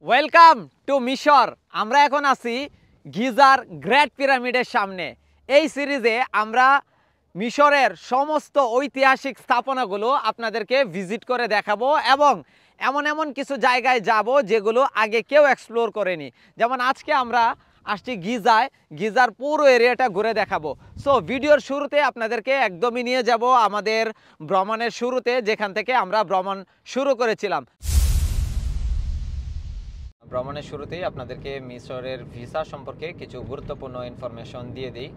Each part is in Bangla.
ওয়েলকাম টু মিশর। আমরা এখন আছি গিজার গ্রেট পিরামিডের সামনে। এই সিরিজে আমরা মিশরের সমস্ত ঐতিহাসিক স্থাপনাগুলো আপনাদেরকে ভিজিট করে দেখাবো এবং এমন এমন কিছু জায়গায় যাব যেগুলো আগে কেউ এক্সপ্লোর করেনি। যেমন আজকে আমরা আসছি গিজায়, গিজার পুরো এরিয়াটা ঘুরে দেখাবো। সো ভিডিওর শুরুতে আপনাদেরকে একদমই নিয়ে যাব আমাদের ভ্রমণের শুরুতে, যেখান থেকে আমরা ভ্রমণ শুরু করেছিলাম। ভ্রমণের শুরুতেই আপনাদেরকে মিশরের ভিসা সম্পর্কে কিছু গুরুত্বপূর্ণ ইনফরমেশন দিয়ে দিই।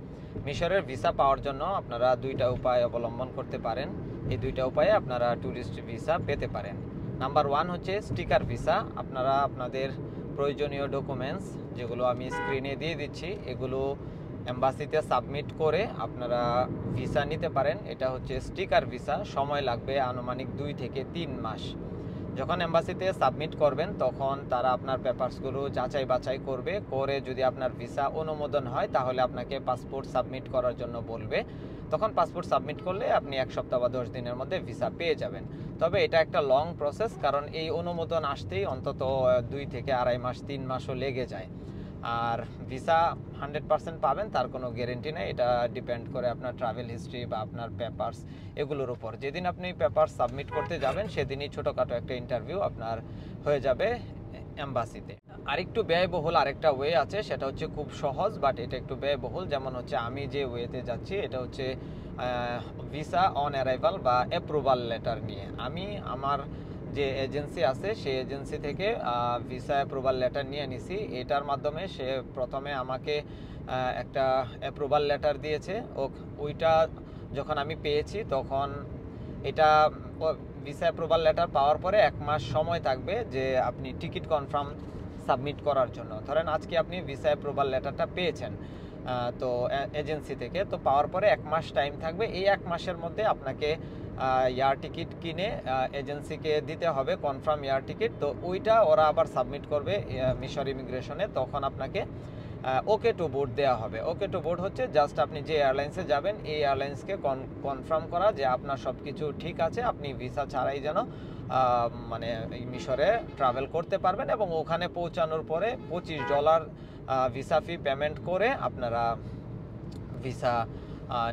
মিশরের ভিসা পাওয়ার জন্য আপনারা দুইটা উপায় অবলম্বন করতে পারেন। এই দুইটা উপায়ে আপনারা ট্যুরিস্ট ভিসা পেতে পারেন। নাম্বার 1 হচ্ছে স্টিকার ভিসা। আপনারা আপনাদের প্রয়োজনীয় ডকুমেন্টস, যেগুলো আমি স্ক্রিনে দিয়ে দিচ্ছি, এগুলো এম্বাসিতে সাবমিট করে আপনারা ভিসা নিতে পারেন। এটা হচ্ছে স্টিকার ভিসা। সময় লাগবে আনুমানিক 2 থেকে 3 মাস। যখন এম্বাসিতে সাবমিট করবেন তখন তারা আপনার পেপারসগুলো যাচাই বাছাই করবে, করে যদি আপনার ভিসা অনুমোদন হয় তাহলে আপনাকে পাসপোর্ট সাবমিট করার জন্য বলবে। তখন পাসপোর্ট সাবমিট করলে আপনি 1 সপ্তাহ বা 10 দিনের মধ্যে ভিসা পেয়ে যাবেন। তবে এটা একটা লং প্রসেস, কারণ এই অনুমোদন আসতেই অন্তত 2 থেকে 2.5 মাস 3 মাসও লেগে যায়। আর ভিসা 100% পাবেন তার কোনো গ্যারেন্টি নেই। এটা ডিপেন্ড করে আপনার ট্রাভেল হিস্ট্রি বা আপনার পেপারস, এগুলোর উপর। যেদিন আপনি পেপার সাবমিট করতে যাবেন সেদিনই ছোটোখাটো একটা ইন্টারভিউ আপনার হয়ে যাবে এম্বাসিতে। আরেকটু ব্যয়বহুল আরেকটা ওয়ে আছে, সেটা হচ্ছে খুব সহজ, বাট এটা একটু ব্যয়বহুল। যেমন হচ্ছে আমি যে ওয়েতে যাচ্ছি এটা হচ্ছে ভিসা অন অ্যারাইভাল বা অ্যাপ্রুভাল লেটার নিয়ে। আমি আমার যে এজেন্সি আছে সেই এজেন্সি থেকে ভিসা অ্যাপ্রুভাল লেটার নিয়ে নিছি। এটার মাধ্যমে সে প্রথমে আমাকে একটা অ্যাপ্রুভাল লেটার দিয়েছে। ওইটা যখন আমি পেয়েছি তখন এটা ভিসা অ্যাপ্রুভাল লেটার পাওয়ার পরে 1 মাস সময় থাকবে যে আপনি টিকিট কনফার্ম সাবমিট করার জন্য। ধরেন আজকে আপনি ভিসা অ্যাপ্রুভাল লেটারটা পেয়েছেন তো এজেন্সি থেকে, তো পাওয়ার পরে 1 মাস টাইম থাকবে। এই 1 মাসের মধ্যে আপনাকে এয়ার টিকিট কিনে এজেন্সিকে দিতে হবে, কনফার্ম এয়ার টিকিট। তো ওইটা ওরা আবার সাবমিট করবে মিশর ইমিগ্রেশনে। তখন আপনাকে ওকে টু বোর্ড দেওয়া হবে। ওকে টু বোর্ড হচ্ছে জাস্ট আপনি যে এয়ারলাইন্সে যাবেন এই এয়ারলাইন্সকে কনফার্ম করা যে আপনার সব কিছু ঠিক আছে, আপনি ভিসা ছাড়াই যেন মানে মিশরে ট্রাভেল করতে পারবেন। এবং ওখানে পৌঁছানোর পরে $25 ভিসা ফি পেমেন্ট করে আপনারা ভিসা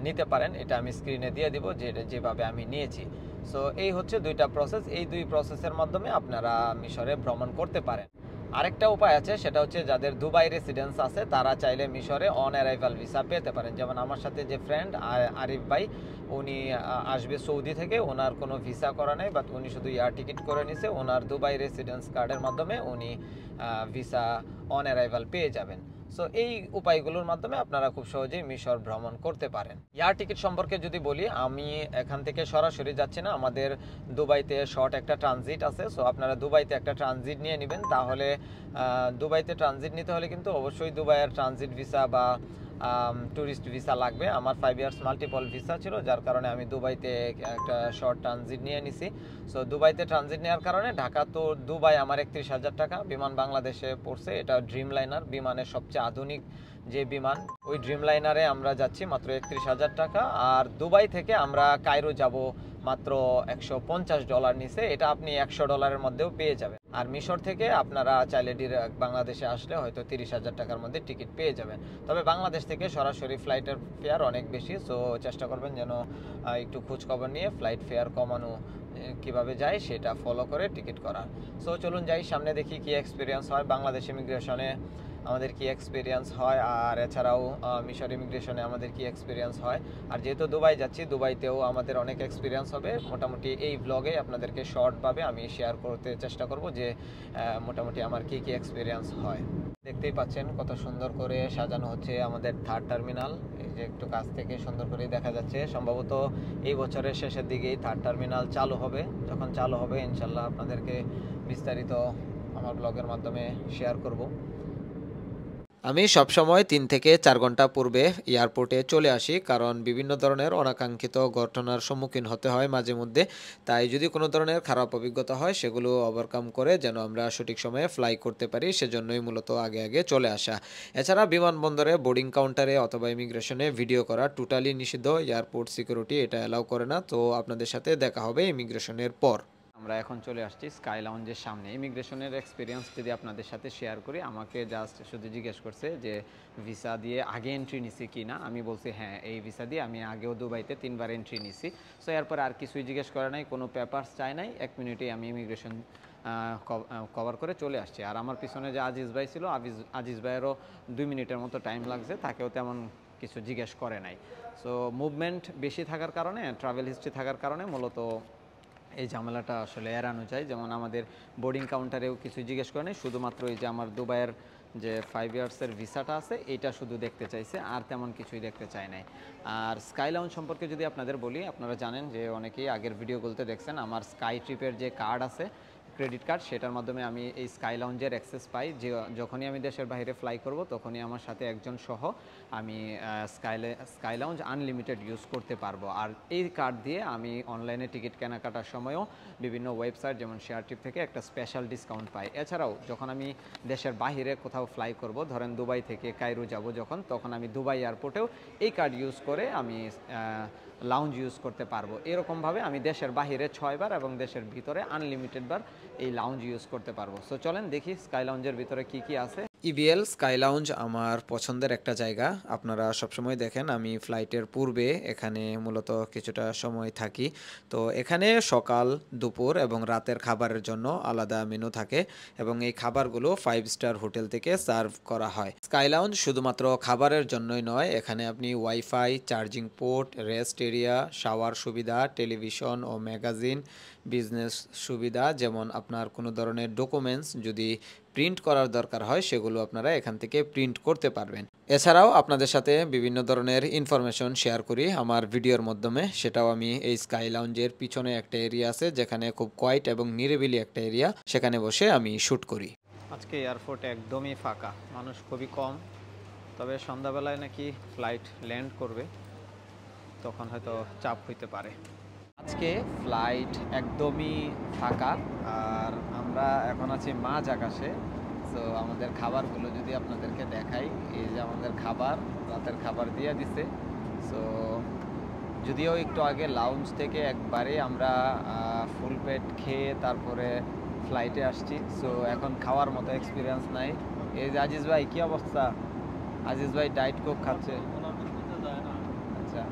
নিতে পারেন। এটা আমি স্ক্রিনে দিয়ে দিব যেভাবে আমি নিয়েছি। সো এই হচ্ছে 2টা প্রসেস। এই 2 প্রসেসের মাধ্যমে আপনারা মিশরে ভ্রমণ করতে পারেন। আরেকটা উপায় আছে, সেটা হচ্ছে যাদের দুবাই রেসিডেন্স আছে তারা চাইলে মিশরে অন অ্যারাইভাল ভিসা পেতে পারেন। যেমন আমার সাথে যে ফ্রেন্ড আরিফ ভাই, উনি আসবে সৌদি থেকে, ওনার কোনো ভিসা করা নেই, বাট উনি শুধু এয়ার টিকিট করে নিছে। ওনার দুবাই রেসিডেন্স কার্ডের মাধ্যমে উনি ভিসা অন অ্যারাইভাল পেয়ে যাবেন। সো এই উপায়গুলোর মাধ্যমে আপনারা খুব সহজেই মিশর ভ্রমণ করতে পারেন। এয়ার টিকিট সম্পর্কে যদি বলি, আমি এখান থেকে সরাসরি যাচ্ছি না, আমাদের দুবাইতে শর্ট একটা ট্রানজিট আছে। সো আপনারা দুবাইতে একটা ট্রানজিট নিয়ে নেবেন। তাহলে দুবাইতে ট্রানজিট নিতে হলে কিন্তু অবশ্যই দুবাইয়ের ট্রানজিট ভিসা বা ট্যুরিস্ট ভিসা লাগবে। আমার 5 ইয়ার্স মাল্টিপল ভিসা ছিল, যার কারণে আমি দুবাইতে একটা শর্ট ট্রানজিট নিয়ে নিছি। সো দুবাইতে ট্রানজিট নেওয়ার কারণে ঢাকা তো দুবাই আমার 31,000 টাকা, বিমান বাংলাদেশে পড়ছে। এটা ড্রিম লাইনার বিমানের সবচেয়ে আধুনিক যে বিমান, ওই ড্রিম লাইনারে আমরা যাচ্ছি মাত্র 31,000 টাকা। আর দুবাই থেকে আমরা কায়রো যাব মাত্র $150 নিচে। এটা আপনি $100 মধ্যেও পেয়ে যাবেন। আর মিশর থেকে আপনারা চাইলে ডিরেক্ট বাংলাদেশে আসলে হয়তো 30,000 টাকার মধ্যে টিকিট পেয়ে যাবেন। তবে বাংলাদেশ থেকে সরাসরি ফ্লাইটের ফেয়ার অনেক বেশি। সো চেষ্টা করবেন যেন একটু খোঁজখবর নিয়ে ফ্লাইট ফেয়ার কমানো কিভাবে যায় সেটা ফলো করে টিকিট করা। সো চলুন যাই সামনে, দেখি কি এক্সপিরিয়েন্স হয় বাংলাদেশ ইমিগ্রেশনে, আমাদের কি এক্সপিরিয়েন্স হয়, আর এছাড়াও মিশর ইমিগ্রেশনে আমাদের কি এক্সপিরিয়েন্স হয়। আর যেহেতু দুবাই যাচ্ছি, দুবাইতেও আমাদের অনেক এক্সপিরিয়েন্স হবে। মোটামুটি এই ব্লগে আপনাদেরকে শর্টভাবে আমি শেয়ার করতে চেষ্টা করব যে মোটামুটি আমার কি কি এক্সপিরিয়েন্স হয়। দেখতেই পাচ্ছেন কত সুন্দর করে সাজানো হচ্ছে আমাদের 3rd টার্মিনাল। এই যে একটু কাছ থেকে সুন্দর করে দেখা যাচ্ছে। সম্ভবত এই বছরের শেষের দিকেই 3rd টার্মিনাল চালু হবে। যখন চালু হবে ইনশাল্লাহ আপনাদেরকে বিস্তারিত আমার ব্লগের মাধ্যমে শেয়ার করব। আমি সবসময় 3 থেকে 4 ঘন্টা পূর্বে এয়ারপোর্টে চলে আসি, কারণ বিভিন্ন ধরনের অনাকাঙ্ক্ষিত ঘটনার সম্মুখীন হতে হয় মাঝে মধ্যে। তাই যদি কোনো ধরনের খারাপ অভিজ্ঞতা হয় সেগুলো ওভারকাম করে যেন আমরা সঠিক সময়ে ফ্লাই করতে পারি, সেজন্যই মূলত আগে আগে চলে আসা। এছাড়া বিমানবন্দরে বোর্ডিং কাউন্টারে অথবা ইমিগ্রেশনে ভিডিও করা টোটালি নিষিদ্ধ। এয়ারপোর্ট সিকিউরিটি এটা অ্যালাউ করে না। তো আপনাদের সাথে দেখা হবে ইমিগ্রেশনের পর। আমরা এখন চলে আসছি স্কাই লাউঞ্জের সামনে। ইমিগ্রেশনের এক্সপিরিয়েন্স যদি আপনাদের সাথে শেয়ার করি, আমাকে জাস্ট শুধু জিজ্ঞেস করছে যে ভিসা দিয়ে আগে এন্ট্রি নিছি কি না। আমি বলছি হ্যাঁ, এই ভিসা দিয়ে আমি আগেও দুবাইতে 3বার এন্ট্রি নিছি। সো এরপর আর কিছুই জিজ্ঞেস করে নাই, কোনো পেপারস চাই নাই। 1 মিনিটেই আমি ইমিগ্রেশন কভার করে চলে আসছি। আর আমার পিছনে যে আজিজ ভাই ছিল, আজিজ ভাইয়েরও 2 মিনিটের মতো টাইম লাগছে, তাকেও তেমন কিছু জিজ্ঞেস করে নাই। সো মুভমেন্ট বেশি থাকার কারণে, ট্রাভেল হিস্ট্রি থাকার কারণে মূলত এই ঝামেলাটা আসলে এড়ানো যায়। যেমন আমাদের বোর্ডিং কাউন্টারেও কিছু জিজ্ঞেস করে নেই, শুধুমাত্র এই যে আমার দুবাইয়ের যে 5 ইয়ার্সের ভিসাটা আছে এইটা শুধু দেখতে চাইছে, আর তেমন কিছুই দেখতে চায় নাই। আর স্কাই লাউঞ্জ সম্পর্কে যদি আপনাদের বলি, আপনারা জানেন যে অনেকেই আগের ভিডিওগুলোতে দেখছেন আমার স্কাই ট্রিপের যে কার্ড আছে, ক্রেডিট কার্ড, সেটার মাধ্যমে আমি এই স্কাই লাউঞ্জের অ্যাক্সেস পাই। যে যখনই আমি দেশের বাইরে ফ্লাই করব তখনই আমার সাথে একজন সহ আমি স্কাই লাউঞ্জ আনলিমিটেড ইউজ করতে পারবো। আর এই কার্ড দিয়ে আমি অনলাইনে টিকিট কেনাকাটার সময়ও বিভিন্ন ওয়েবসাইট যেমন শেয়ার ট্রিপ থেকে একটা স্পেশাল ডিসকাউন্ট পাই। এছাড়াও যখন আমি দেশের বাইরে কোথাও ফ্লাই করব, ধরেন দুবাই থেকে কায়রো যাব যখন, তখন আমি দুবাই এয়ারপোর্টেও এই কার্ড ইউজ করে আমি লাউঞ্জ ইউজ করতে পারবো। এরকমভাবে আমি দেশের বাহিরে 6 বার এবং দেশের ভিতরে আনলিমিটেড বার এই লাউঞ্জ ইউজ করতে পারবো। সো চলেন দেখি স্কাই লাউঞ্জের ভিতরে কি কি আছে। ইভিএল স্কাই লাউঞ্জ আমার পছন্দের একটা জায়গা। আপনারা সবসময় দেখেন আমি ফ্লাইটের পূর্বে এখানে মূলত কিছুটা সময় থাকি। তো এখানে সকাল, দুপুর এবং রাতের খাবারের জন্য আলাদা মেনু থাকে এবং এই খাবারগুলো 5 স্টার হোটেল থেকে সার্ভ করা হয়। স্কাই লাউঞ্জ শুধুমাত্র খাবারের জন্যই নয়, এখানে আপনি wifi, charging port, rest area, shower সুবিধা, টেলিভিশন ও ম্যাগাজিন, বিজনেস সুবিধা, যেমন আপনার কোনো ধরনের ডকুমেন্টস যদি প্রিন্ট করার দরকার হয় সেগুলো আপনারা এখান থেকে প্রিন্ট করতে পারবেন। এছাড়াও আপনাদের সাথে বিভিন্ন ধরনের ইনফরমেশন শেয়ার করি আমার ভিডিওর মাধ্যমে, সেটাও আমি এই স্কাই লাউঞ্জের পিছনে একটা এরিয়া আছে যেখানে খুব কোয়াইট এবং নিরিবিলি একটা এরিয়া, সেখানে বসে আমি শ্যুট করি। আজকে এয়ারপোর্ট একদমই ফাঁকা, মানুষ খুবই কম। তবে সন্ধ্যাবেলায় নাকি ফ্লাইট ল্যান্ড করবে, তখন হয়তো চাপ হইতে পারে। আজকে ফ্লাইট একদমই ফাঁকা আর আমরা এখন আছি মাঝ আকাশে। সো আমাদের খাবারগুলো যদি আপনাদেরকে দেখাই, এই যে আমাদের খাবার, রাতের খাবার দিয়ে দিছে। সো যদিও একটু আগে লাউঞ্জ থেকে একবারে আমরা ফুল পেট খেয়ে তারপরে ফ্লাইটে আসছি। সো এখন খাওয়ার মতো এক্সপিরিয়েন্স নাই। এই যে আজিজ ভাই, কি অবস্থা? আজিজ ভাই ডায়েট কোক খাচ্ছে। আচ্ছা,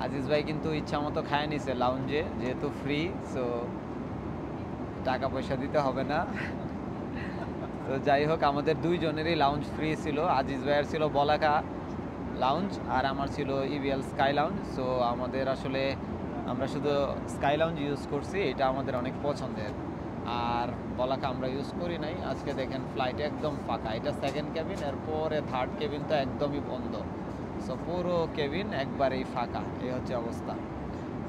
আজিজ ভাই কিন্তু ইচ্ছা মতো খায় নিছে লাউঞ্জে, যেহেতু ফ্রি, সো টাকা পয়সা দিতে হবে না। তো যাই হোক, আমাদের দুইজনেরই লাউঞ্জ ফ্রি ছিল। আজিজ ভাইয়ের ছিল বলাকা লাউঞ্জ আর আমার ছিল ইভিএল স্কাই লাউঞ্জ। সো আমাদের আসলে আমরা শুধু স্কাই লাউঞ্জ ইউজ করছি, এটা আমাদের অনেক পছন্দের। আর বলাকা আমরা ইউজ করি নাই। আজকে দেখেন ফ্লাইট একদম ফাঁকা, এটা সেকেন্ড কেবিন, এরপরে থার্ড কেবিন তো একদমই বন্ধ। সো পুরো কেবিন একবারেই ফাঁকা, এই হচ্ছে অবস্থা।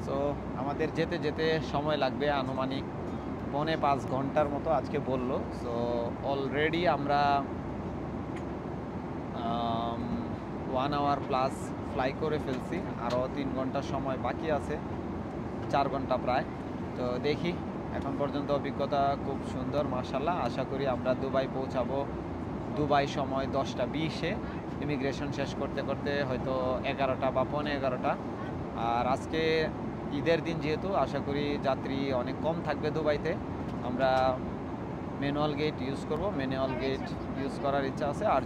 সো আমাদের যেতে যেতে সময় লাগবে আনুমানিক 4.5 ঘন্টার মতো আজকে বললো। সো অলরেডি আমরা 1 আওয়ার প্লাস ফ্লাই করে ফেলছি, আরও 3 ঘন্টার সময় বাকি আছে, 4 ঘন্টা প্রায়। তো দেখি, এখন পর্যন্ত অভিজ্ঞতা খুব সুন্দর মাশাআল্লাহ। আশা করি আমরা দুবাই পৌঁছাবো দুবাই সময় 10টা 20-এ, ইমিগ্রেশন শেষ করতে করতে হয়তো 11টা বা 11:15। আর আজকে ঈদের দিন যেহেতু, আশা করি যাত্রী অনেক কম থাকবে দুবাইতে। আমরা ম্যানুয়াল গেট ইউজ করব, ম্যানুয়াল গেট ইউজ করার ইচ্ছা আছে। আর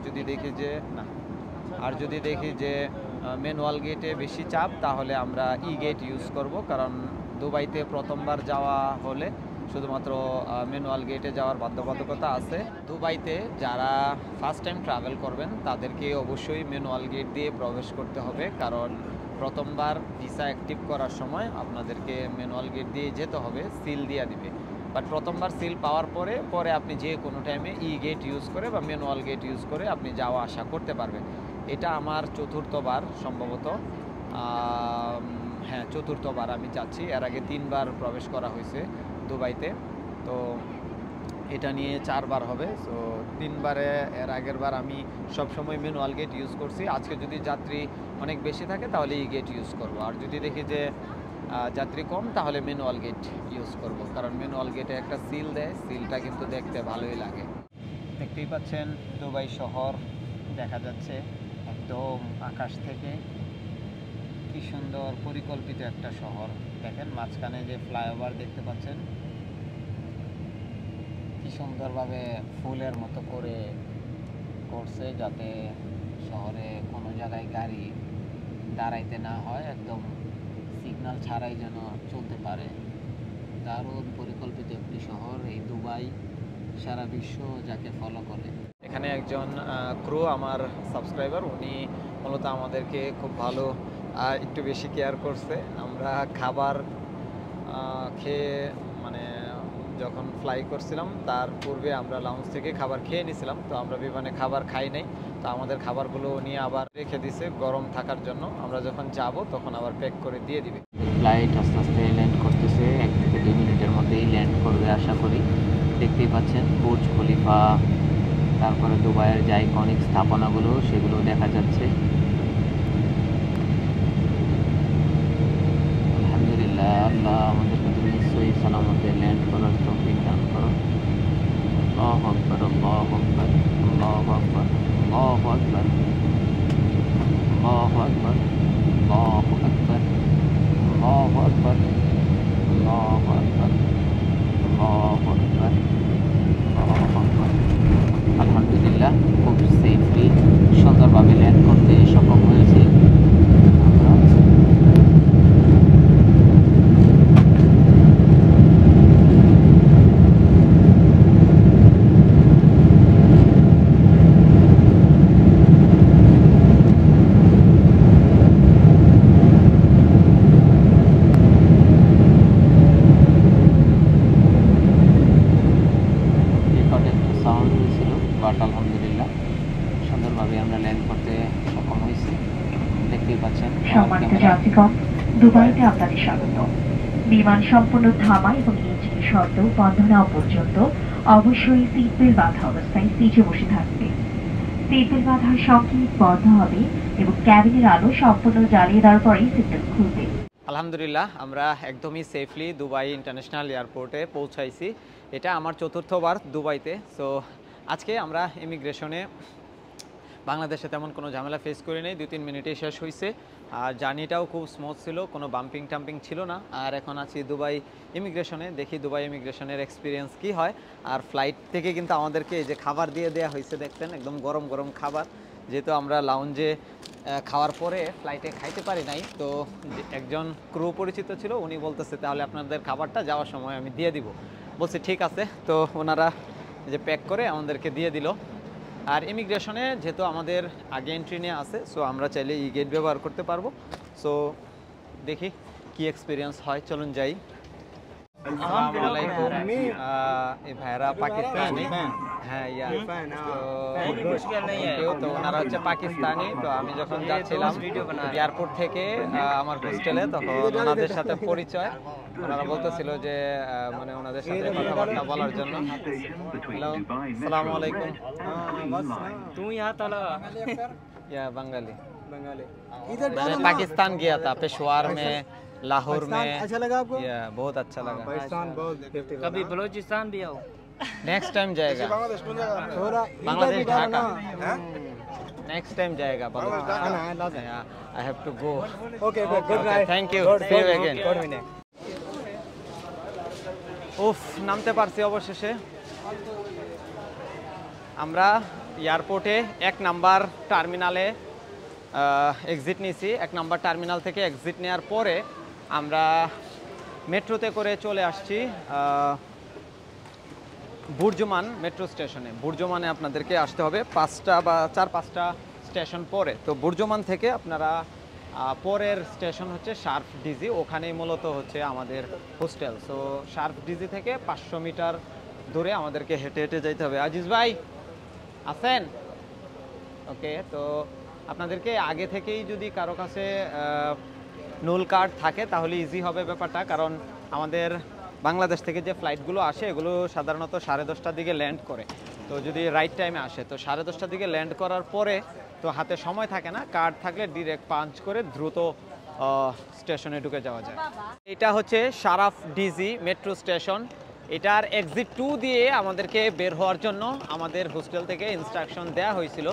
যদি দেখি যে ম্যানুয়াল গেটে বেশি চাপ, তাহলে আমরা ই গেট ইউজ করব, কারণ দুবাইতে প্রথমবার যাওয়া হলে শুধুমাত্র ম্যানুয়াল গেটে যাওয়ার বাধ্যবাধকতা আছে। দুবাইতে যারা ফার্স্ট টাইম ট্রাভেল করবেন তাদেরকে অবশ্যই ম্যানুয়াল গেট দিয়ে প্রবেশ করতে হবে, কারণ প্রথমবার ভিসা অ্যাক্টিভ করার সময় আপনাদেরকে ম্যানুয়াল গেট দিয়ে যেতে হবে, সিল দিয়ে দিবে। বাট প্রথমবার সিল পাওয়ার পরে আপনি যে কোনো টাইমে ই গেট ইউজ করে বা ম্যানুয়াল গেট ইউজ করে আপনি যাওয়া আসা করতে পারবেন। এটা আমার 4র্থবার সম্ভবত, হ্যাঁ 4র্থবার আমি যাচ্ছি। এর আগে 3বার প্রবেশ করা হয়েছে দুবাইতে, তো এটা নিয়ে 4বার হবে। সো 3বারে, এর আগের বার আমি সবসময় ম্যানুয়াল গেট ইউজ করছি। আজকে যদি যাত্রী অনেক বেশি থাকে তাহলে ই গেট ইউজ করব, আর যদি দেখি যে যাত্রী কম তাহলে ম্যানুয়াল গেট ইউজ করব, কারণ ম্যানুয়াল গেটে একটা সিল দেয়, সিলটা কিন্তু দেখতে ভালোই লাগে। দেখতেই পাচ্ছেন দুবাই শহর দেখা যাচ্ছে একদম আকাশ থেকে, কি সুন্দর পরিকল্পিত একটা শহর। দেখেন মাঝখানে যে ফ্লাইওভার দেখতে পাচ্ছেন কি সুন্দরভাবে ফুলের মতো করে করছে, যাতে শহরে কোনো জায়গায় গাড়ি দাঁড়াইতে না হয়, একদম সিগন্যাল ছাড়াই যেন চলতে পারে। দারুণ পরিকল্পিত একটি শহর এই দুবাই, সারা বিশ্ব যাকে ফলো করে। এখানে একজন ক্রু আমার সাবস্ক্রাইবার, উনি মূলত আমাদেরকে খুব ভালো একটু বেশি কেয়ার করছে। আমরা খাবার খেয়ে মানে যখন ফ্লাই করছিলাম তার পূর্বে আমরা লাউঞ্জ থেকে খাবার খেয়ে নিয়েছিলাম, তো আমরা বিমানে খাবার খাই নাই, তো আমাদের খাবারগুলো নিয়ে আবার রেখে দিছে গরম থাকার জন্য। আমরা যখন যাব তখন আবার প্যাক করে দিয়ে দিবে। ফ্লাইট আস্তে আস্তে ল্যান্ড করতেছে, 1 থেকে 2 মিনিটের মধ্যেই ল্যান্ড করবে আশা করি। দেখতেই পাচ্ছেন বুর্জ খলিফা, তারপরে দুবাইয়ের যে আইকনিক স্থাপনাগুলো সেগুলো দেখা যাচ্ছে। আলহামদুলিল্লাহ, আল্লাহ আমাদেরকে তুমি সহি সালামতে ল্যান্ড করার তৌফিক দান করো। আল্লাহু আকবার, আল্লাহু আকবার, আল্লাহু আকবার, আল্লাহু আকবার, আল্লাহু আকবার, আল্লাহু আকবার, আল্লাহু আকবার, আল্লাহু আকবার, আল্লাহু আকবার, আল্লাহু আকবার। আলহামদুলিল্লাহ, খুব সেফলি সুন্দরভাবে ল্যান্ড করতে সক্ষম হয়েছি আমরা। আলহামদুলিল্লাহ সুন্দরভাবে আমরা ল্যান্ড করতে সক্ষম হয়েছি, দেখতেই পাচ্ছেন। সম্মানিত যাত্রীগণ, দুবাইতে আপনাদের স্বাগত। বিমান সম্পূর্ণ থামা এবং ইঞ্জিন শব্দ বন্ধ না পর্যন্ত অবশ্যই সিট বেল্ট বাঁধা অবস্থায় সিটে বসে থাকবে। সিট বেল্ট বাঁধার সংকেত বন্ধ হবে এবং ক্যাবিনের আলো সম্পূর্ণ জ্বালিয়ে দেওয়ার পরেই সিগন্যাল খুলবে। আলহামদুলিল্লাহ, আমরা একদমই সেফলি দুবাই ইন্টারন্যাশনাল এয়ারপোর্টে পৌঁছাইছি। এটা আমার 4র্থবার দুবাইতে। সো আজকে আমরা ইমিগ্রেশনে বাংলাদেশে তেমন কোনো ঝামেলা ফেস করি নাই, 2-3 মিনিটেই শেষ হয়েছে। আর জার্নিটাও খুব স্মুথ ছিল, কোনো বাম্পিং টাম্পিং ছিল না। আর এখন আছি দুবাই ইমিগ্রেশনে, দেখি দুবাই ইমিগ্রেশনের এক্সপিরিয়েন্স কি হয়। আর ফ্লাইট থেকে কিন্তু আমাদেরকে এই যে খাবার দিয়ে দেওয়া হয়েছে, দেখছেন একদম গরম গরম খাবার। যেহেতু আমরা লাউঞ্জে খাওয়ার পরে ফ্লাইটে খাইতে পারি নাই, তো একজন ক্রু পরিচিত ছিল, উনি বলতেছে তাহলে আপনাদের খাবারটা যাওয়ার সময় আমি দিয়ে দিব। বলছি ঠিক আছে, তো ওনারা যে প্যাক করে আমাদেরকে দিয়ে দিল। আর ইমিগ্রেশনে যেহেতু আমাদের আগে এন্ট্রি নিয়ে আছে, সো আমরা চাইলে ই গেট ব্যবহার করতে পারবো। সো দেখি কি এক্সপিরিয়েন্স হয়, চলুন যাই। আসসালামু আলাইকুম। এই ভাইরা পাকিস্তানি, হ্যাঁ তো ওনারা হচ্ছে পাকিস্তানি। তো আমি যখন যাচ্ছিলাম এয়ারপোর্ট থেকে আমার হোস্টেলে, তখন ওনাদের সাথে পরিচয়। ওনারা বলতেছিল যে মানে ওনাদের সাথে কথাবার্তা বলার জন্য। হ্যালো, আসসালামু আলাইকুম। তুমি यहाँ ताला या बंगाली बंगाली मैंने पाकिस्तान गया था, पेशवार में, लाहौर में। अच्छा लगा आपको? या बहुत अच्छा लगा। पाकिस्तान बहुत कभी बलूचिस्तान भी आओ, नेक्स्ट टाइम जाएगा थोड़ा बांग्लादेश, इधर भी ढाका। ना। नेक्स्ट टाइम जाएगा आना है last. I have to go. Okay good night, thank you, see you again. উফ, নামতে পারছি অবশেষে। আমরা এয়ারপোর্টে 1 নাম্বার টার্মিনালে এক্সিট নিয়েছি। 1 নাম্বার টার্মিনাল থেকে এক্সিট নেওয়ার পরে আমরা মেট্রোতে করে চলে আসছি বুর্জমান মেট্রো স্টেশনে। বুর্জমানে আপনাদেরকে আসতে হবে 5টা বা 4-5টা স্টেশন পরে। তো বুর্জমান থেকে আপনারা পরের স্টেশন হচ্ছে শার্প ডিজি, ওখানেই মূলত হচ্ছে আমাদের হোস্টেল। সো শার্প ডিজি থেকে 500 মিটার দূরে আমাদেরকে হেঁটে হেঁটে যেতে হবে। আজিজ ভাই আছেন? ওকে, তো আপনাদেরকে আগে থেকেই যদি কারো কাছে নুল কার্ড থাকে তাহলে ইজি হবে ব্যাপারটা, কারণ আমাদের বাংলাদেশ থেকে যে ফ্লাইটগুলো আসে এগুলো সাধারণত 10:30টার দিকে ল্যান্ড করে। তো যদি রাইট টাইমে আসে তো 10:30টার দিকে ল্যান্ড করার পরে তো হাতে সময় থাকে না, কার্ড থাকলে ডিরেক্ট পাঞ্চ করে দ্রুত স্টেশনে ঢুকে যাওয়া যায়। এটা হচ্ছে শারাফ ডিজি মেট্রো স্টেশন। এটার এক্সিট 2 দিয়ে আমাদেরকে বের হওয়ার জন্য আমাদের হোস্টেল থেকে ইনস্ট্রাকশন দেওয়া হয়েছিল।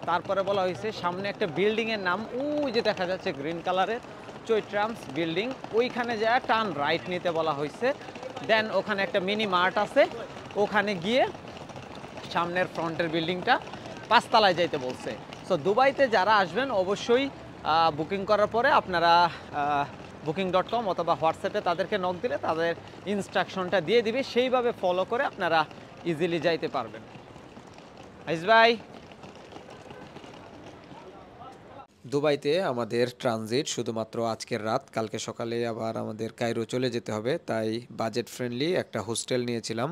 তারপরে বলা হয়েছে সামনে একটা বিল্ডিংয়ের নাম ওই যে দেখা যাচ্ছে গ্রিন কালারের, হইচই ট্রামস বিল্ডিং, ওইখানে যায় টার্ন রাইট নিতে বলা হয়েছে। দেন ওখানে একটা মিনি মার্ট আছে, ওখানে গিয়ে সামনের ফ্রন্টের বিল্ডিংটা 5 তলায় যাইতে বলছে। সো দুবাইতে যারা আসবেন অবশ্যই বুকিং করার পরে আপনারা booking.com অথবা হোয়াটসঅ্যাপে তাদেরকে নক দিলে তাদের ইনস্ট্রাকশনটা দিয়ে দিবে, সেইভাবে ফলো করে আপনারা ইজিলি যাইতে পারবেন। আইস ভাই, দুবাইতে আমাদের ট্রানজিট শুধুমাত্র আজকের রাত, কালকে সকালে আবার আমাদের কায়রো চলে যেতে হবে, তাই বাজেট ফ্রেন্ডলি একটা হোস্টেল নিয়েছিলাম।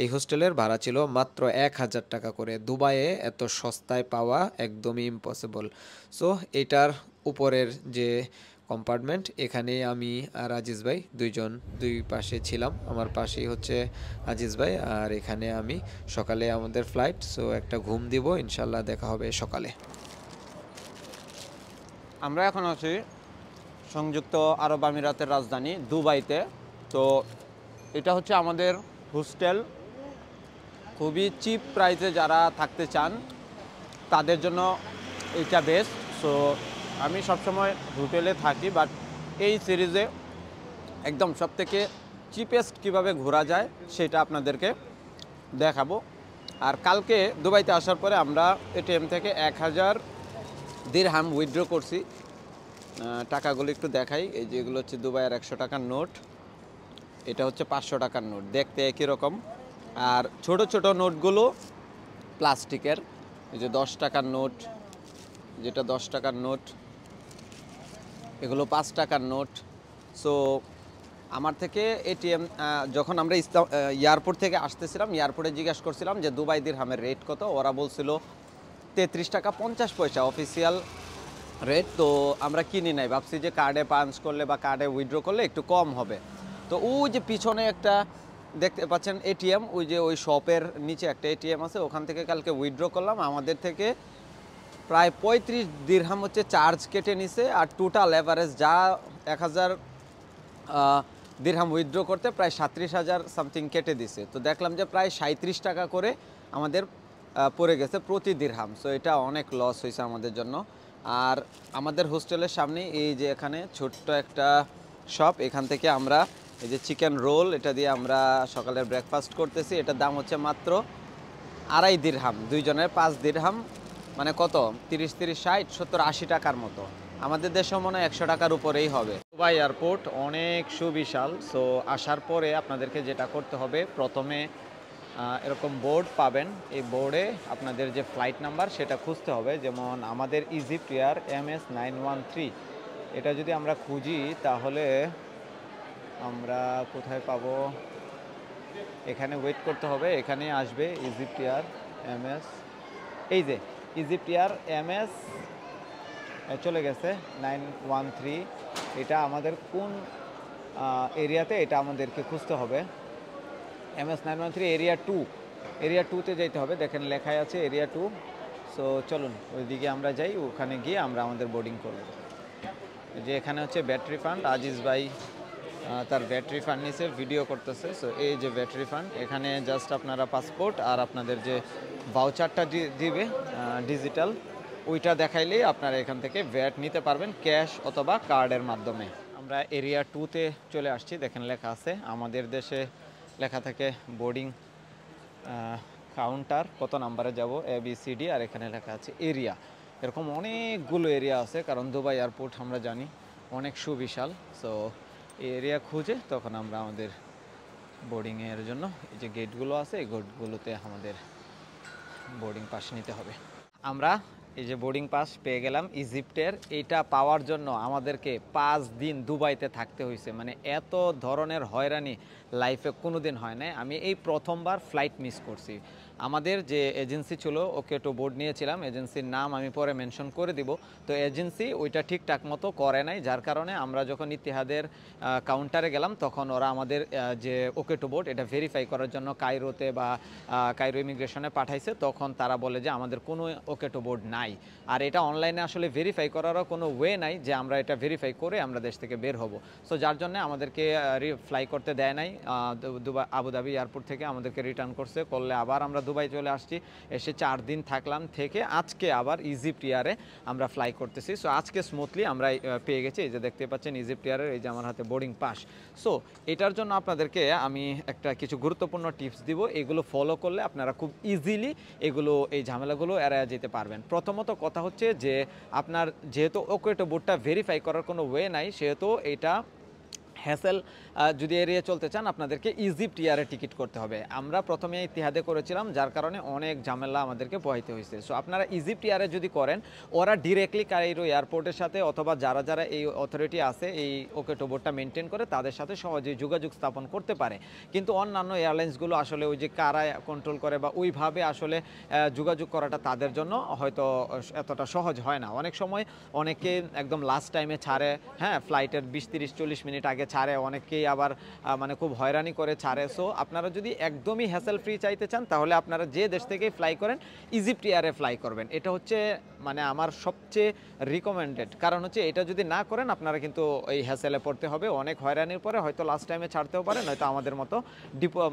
এই হোস্টেলের ভাড়া ছিল মাত্র 1000 টাকা করে। দুবাইয়ে এত সস্তায় পাওয়া একদমই ইম্পসিবল। সো এটার উপরের যে কম্পার্টমেন্ট, এখানে আমি আর আজিজ ভাই দুই পাশে ছিলাম। আমার পাশেই হচ্ছে আজিজ ভাই, আর এখানে আমি। সকালে আমাদের ফ্লাইট, সো একটা ঘুম দিব, ইনশাল্লাহ দেখা হবে সকালে। আমরা এখন আছি সংযুক্ত আরব আমিরাতের রাজধানী দুবাইতে। তো এটা হচ্ছে আমাদের হোস্টেল, খুবই চিপ প্রাইসে যারা থাকতে চান তাদের জন্য এটা বেস্ট। সো আমি সবসময় হোটেলে থাকি, বাট এই সিরিজে একদম সবথেকে চিপেস্ট কিভাবে ঘোরা যায় সেটা আপনাদেরকে দেখাবো। আর কালকে দুবাইতে আসার পরে আমরা এটিএম থেকে 1000 দিরহাম উইথড্র করছি। টাকাগুলো একটু দেখাই, এই যে এগুলো হচ্ছে দুবাইয়ের 100 টাকার নোট, এটা হচ্ছে 500 টাকার নোট, দেখতে একই রকম। আর ছোট ছোট নোটগুলো প্লাস্টিকের, এই যে 10 টাকার নোট, যেটা 10 টাকার নোট, এগুলো 5 টাকার নোট। সো আমার থেকে এটিএম, যখন আমরা এয়ারপোর্ট থেকে আসতেছিলাম, এয়ারপোর্টে জিজ্ঞাসা করছিলাম যে দুবাই দিরহামের রেট কত, ওরা বলছিল 33 টাকা 50 পয়সা অফিসিয়াল রেট। তো আমরা কিনি নাই, ভাবছি যে কার্ডে পাঞ্চ করলে বা কার্ডে উইথড্র করলে একটু কম হবে। তো ওই যে পিছনে একটা দেখতে পাচ্ছেন এটিএম, ওই যে ওই শপের নিচে একটা এটিএম আছে, ওখান থেকে কালকে উইথড্র করলাম। আমাদের থেকে প্রায় 35 দিরহাম হচ্ছে চার্জ কেটে নিছে, আর টোটাল অ্যাভারেজ যা 1000 দিরহাম উইথড্র করতে প্রায় 37,000 সামথিং কেটে দিছে। তো দেখলাম যে প্রায় 37 টাকা করে আমাদের পড়ে গেছে প্রতি দিরহাম। সো এটা অনেক লস হয়েছে আমাদের জন্য। আর আমাদের হোস্টেলের সামনে এই যে এখানে ছোট্ট একটা শপ, এখান থেকে আমরা এই যে চিকেন রোল, এটা দিয়ে আমরা সকালের ব্রেকফাস্ট করতেছি। এটার দাম হচ্ছে মাত্র 2.5 দিরহাম, দুইজনের 5 দিরহাম, মানে কত 30, 60, 70, 80 টাকার মতো। আমাদের দেশে মনে হয় 100 টাকার উপরেই হবে। দুবাই এয়ারপোর্ট অনেক সুবিশাল। সো আসার পরে আপনাদেরকে যেটা করতে হবে, প্রথমে এরকম বোর্ড পাবেন, এই বোর্ডে আপনাদের যে ফ্লাইট নাম্বার সেটা খুঁজতে হবে। যেমন আমাদের ইজিপ্ট এয়ার MS913, এটা যদি আমরা খুঁজি তাহলে আমরা কোথায় পাবো, এখানে ওয়েট করতে হবে, এখানে আসবে ইজিপ্ট এয়ার MS, এই যে ইজিপ্ট এয়ার MS চলে গেছে 913। এটা আমাদের কোন এরিয়াতে, এটা আমাদেরকে খুঁজতে হবে। MS913 এরিয়া 2তে যেতে হবে, দেখেন লেখাই আছে এরিয়া 2। সো চলুন ওইদিকে আমরা যাই, ওখানে গিয়ে আমরা আমাদের বোর্ডিং করব। যে এখানে হচ্ছে ব্যাটারি ফান্ড, আজিজ ভাই তার ব্যাটারি ফান্ড নিচে ভিডিও করতেছে। সো এই যে ব্যাটারি ফান্ড, এখানে জাস্ট আপনারা পাসপোর্ট আর আপনাদের যে ভাউচারটা দিবে ডিজিটাল, ওইটা দেখাইলেই আপনারা এখান থেকে ভ্যাট নিতে পারবেন ক্যাশ অথবা কার্ডের মাধ্যমে। আমরা এরিয়া 2তে চলে আসছি, দেখেন লেখা আছে, আমাদের দেশে লেখা থাকে বোর্ডিং কাউন্টার, কত নাম্বারে যাব ABCD, আর এখানে লেখা আছে এরিয়া। এরকম অনেকগুলো এরিয়া আছে, কারণ দুবাই এয়ারপোর্ট আমরা জানি অনেক সুবিশাল। সো এই এরিয়া খুঁজে তখন আমরা আমাদের বোর্ডিংয়ের জন্য এই যে গেটগুলো আছে, এই গেটগুলোতে আমাদের বোর্ডিং পাস নিতে হবে। আমরা এই যে বোর্ডিং পাস পেয়ে গেলাম ইজিপ্টের। এইটা পাওয়ার জন্য আমাদেরকে 5 দিন দুবাইতে থাকতে হয়েছে, মানে এত ধরনের হয়রানি লাইফে কোনো দিন হয় নাই। আমি এই প্রথমবার ফ্লাইট মিস করছি। আমাদের যে এজেন্সি ছিল, ওকে তো বোর্ড নিয়েছিলাম, এজেন্সির নাম আমি পরে মেনশন করে দিব। তো এজেন্সি ওইটা ঠিকঠাক মতো করে নাই, যার কারণে আমরা যখন ইতিহাদের কাউন্টারে গেলাম তখন ওরা আমাদের যে ওকে টু বোর্ড এটা ভেরিফাই করার জন্য কায়রোতে বা কায়রো ইমিগ্রেশনে পাঠাইছে, তখন তারা বলে যে আমাদের কোনো ওকে টু বোর্ড নাই। নাই। আর এটা অনলাইনে আসলে ভেরিফাই করারও কোনো ওয়ে নাই যে আমরা এটা ভেরিফাই করে আমরা দেশ থেকে বের হব। সো যার জন্য আমাদেরকে ফ্লাই করতে দেয় নাই, দুবাই আবুধাবি এয়ারপোর্ট থেকে আমাদেরকে রিটার্ন করছে, করলে আবার আমরা দুবাই চলে আসছি, এসে 4 দিন থাকলাম, থেকে আজকে আবার ইজিপ্ট এয়ারে আমরা ফ্লাই করতেছি। সো আজকে স্মুথলি আমরা পেয়ে গেছি, এই যে দেখতে পাচ্ছেন ইজিপ্ট এয়ারের এই যে আমার হাতে বোর্ডিং পাস। সো এটার জন্য আপনাদেরকে আমি একটা কিছু গুরুত্বপূর্ণ টিপস দিব, এগুলো ফলো করলে আপনারা খুব ইজিলি এই ঝামেলাগুলো এড়ায় যেতে পারবেন। প্রথমত কথা হচ্ছে যে আপনার যেহেতু ওকেটো বোর্ডটা ভেরিফাই করার কোনো ওয়ে নাই, সেহেতু এটা হ্যাসেল যদি এড়িয়ে চলতে চান আপনাদেরকে ইজিপ্ট এয়ারে টিকিট করতে হবে। আমরা প্রথমে ইতিহাদে করেছিলাম, যার কারণে অনেক ঝামেলা আমাদেরকে পোহাইতে হয়েছে। সো আপনারা ইজিপ্ট এয়ারে যদি করেন, ওরা ডিরেক্টলি কাইরো এয়ারপোর্টের সাথে অথবা যারা যারা এই অথরিটি আছে এই ওকেটো বোর্ডটা মেনটেন করে তাদের সাথে সহজেই যোগাযোগ স্থাপন করতে পারে। কিন্তু অন্যান্য এয়ারলাইন্সগুলো আসলে ওই যে কারা কন্ট্রোল করে বা ওইভাবে আসলে যোগাযোগ করাটা তাদের জন্য হয়তো এতটা সহজ হয় না। অনেক সময় অনেকে একদম লাস্ট টাইমে ছাড়ে, হ্যাঁ, ফ্লাইটের 20-30-40 মিনিট আগে ছাড়ে, অনেকেই আবার মানে খুব হয়রানি করে ছাড়ে। সো আপনারা যদি একদমই হ্যাসেল ফ্রি চাইতে চান তাহলে আপনারা যে দেশ থেকে ফ্লাই করেন ইজিপ্ট এয়ারে ফ্লাই করবেন। এটা হচ্ছে মানে আমার সবচেয়ে রিকমেন্ডেড, কারণ হচ্ছে এটা যদি না করেন আপনারা কিন্তু এই হ্যাসেলে পড়তে হবে, অনেক হয়রানির পরে হয়তো লাস্ট টাইমে ছাড়তেও পারে, নয়তো আমাদের মতো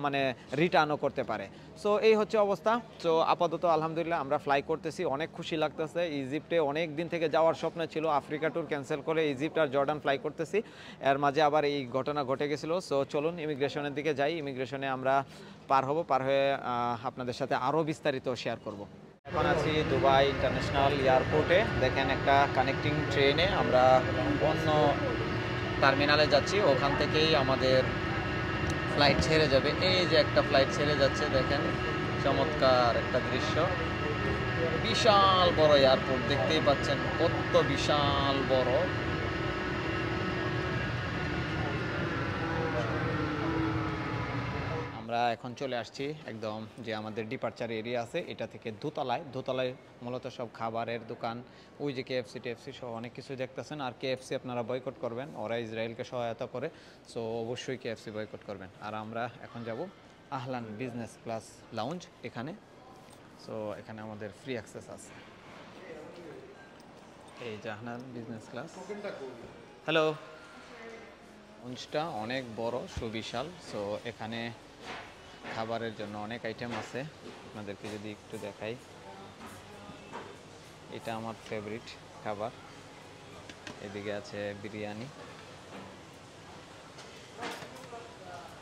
মানে রিটার্নও করতে পারে। সো এই হচ্ছে অবস্থা। সো আপাতত আলহামদুলিল্লাহ আমরা ফ্লাই করতেছি, অনেক খুশি লাগতেছে। ইজিপ্টে অনেক দিন থেকে যাওয়ার স্বপ্ন ছিল, আফ্রিকা ট্যুর ক্যান্সেল করে ইজিপ্ট আর জর্ডান ফ্লাই করতেছি, এর মাঝে আবার এই ঘটনা ঘটে গেছিলো। সো চলুন ইমিগ্রেশনের দিকে যাই, ইমিগ্রেশনে আমরা পার হব, পার হয়ে আপনাদের সাথে আরও বিস্তারিত শেয়ার করব। এখন আছি দুবাই ইন্টারন্যাশনাল এয়ারপোর্টে। দেখেন একটা কানেক্টিং ট্রেনে আমরা অন্য টার্মিনালে যাচ্ছি, ওখান থেকেই আমাদের ফ্লাইট ছেড়ে যাবে। এই যে একটা ফ্লাইট ছেড়ে যাচ্ছে, দেখেন চমৎকার একটা দৃশ্য। বিশাল বড় এয়ারপোর্ট, দেখতেই পাচ্ছেন কত বিশাল বড়। আমরা এখন চলে আসছি একদম যে আমাদের ডিপার্চার এরিয়া আছে এটা থেকে দোতলায় মূলত সব খাবারের দোকান, ওই যে কেএফসি টেএফসি সহ অনেক কিছু দেখতেছেন। আর কেএফসি আপনারা বয়কট করবেন, ওরা ইসরায়েলকে সহায়তা করে, সো অবশ্যই কেএফসি বয়কট করবেন। আর আমরা এখন যাব আহলান বিজনেস ক্লাস লাউঞ্জ এখানে। সো এখানে আমাদের ফ্রি অ্যাক্সেস আছে, এই যে আহলান বিজনেস ক্লাস। হ্যালো, লাউঞ্জটা অনেক বড় সুবিশাল। সো এখানে খাবারের জন্য অনেক আইটেম আছে, আপনাদেরকে যদি একটু দেখাই। এটা আমার ফেভারিট খাবার, এদিকে আছে বিরিয়ানি,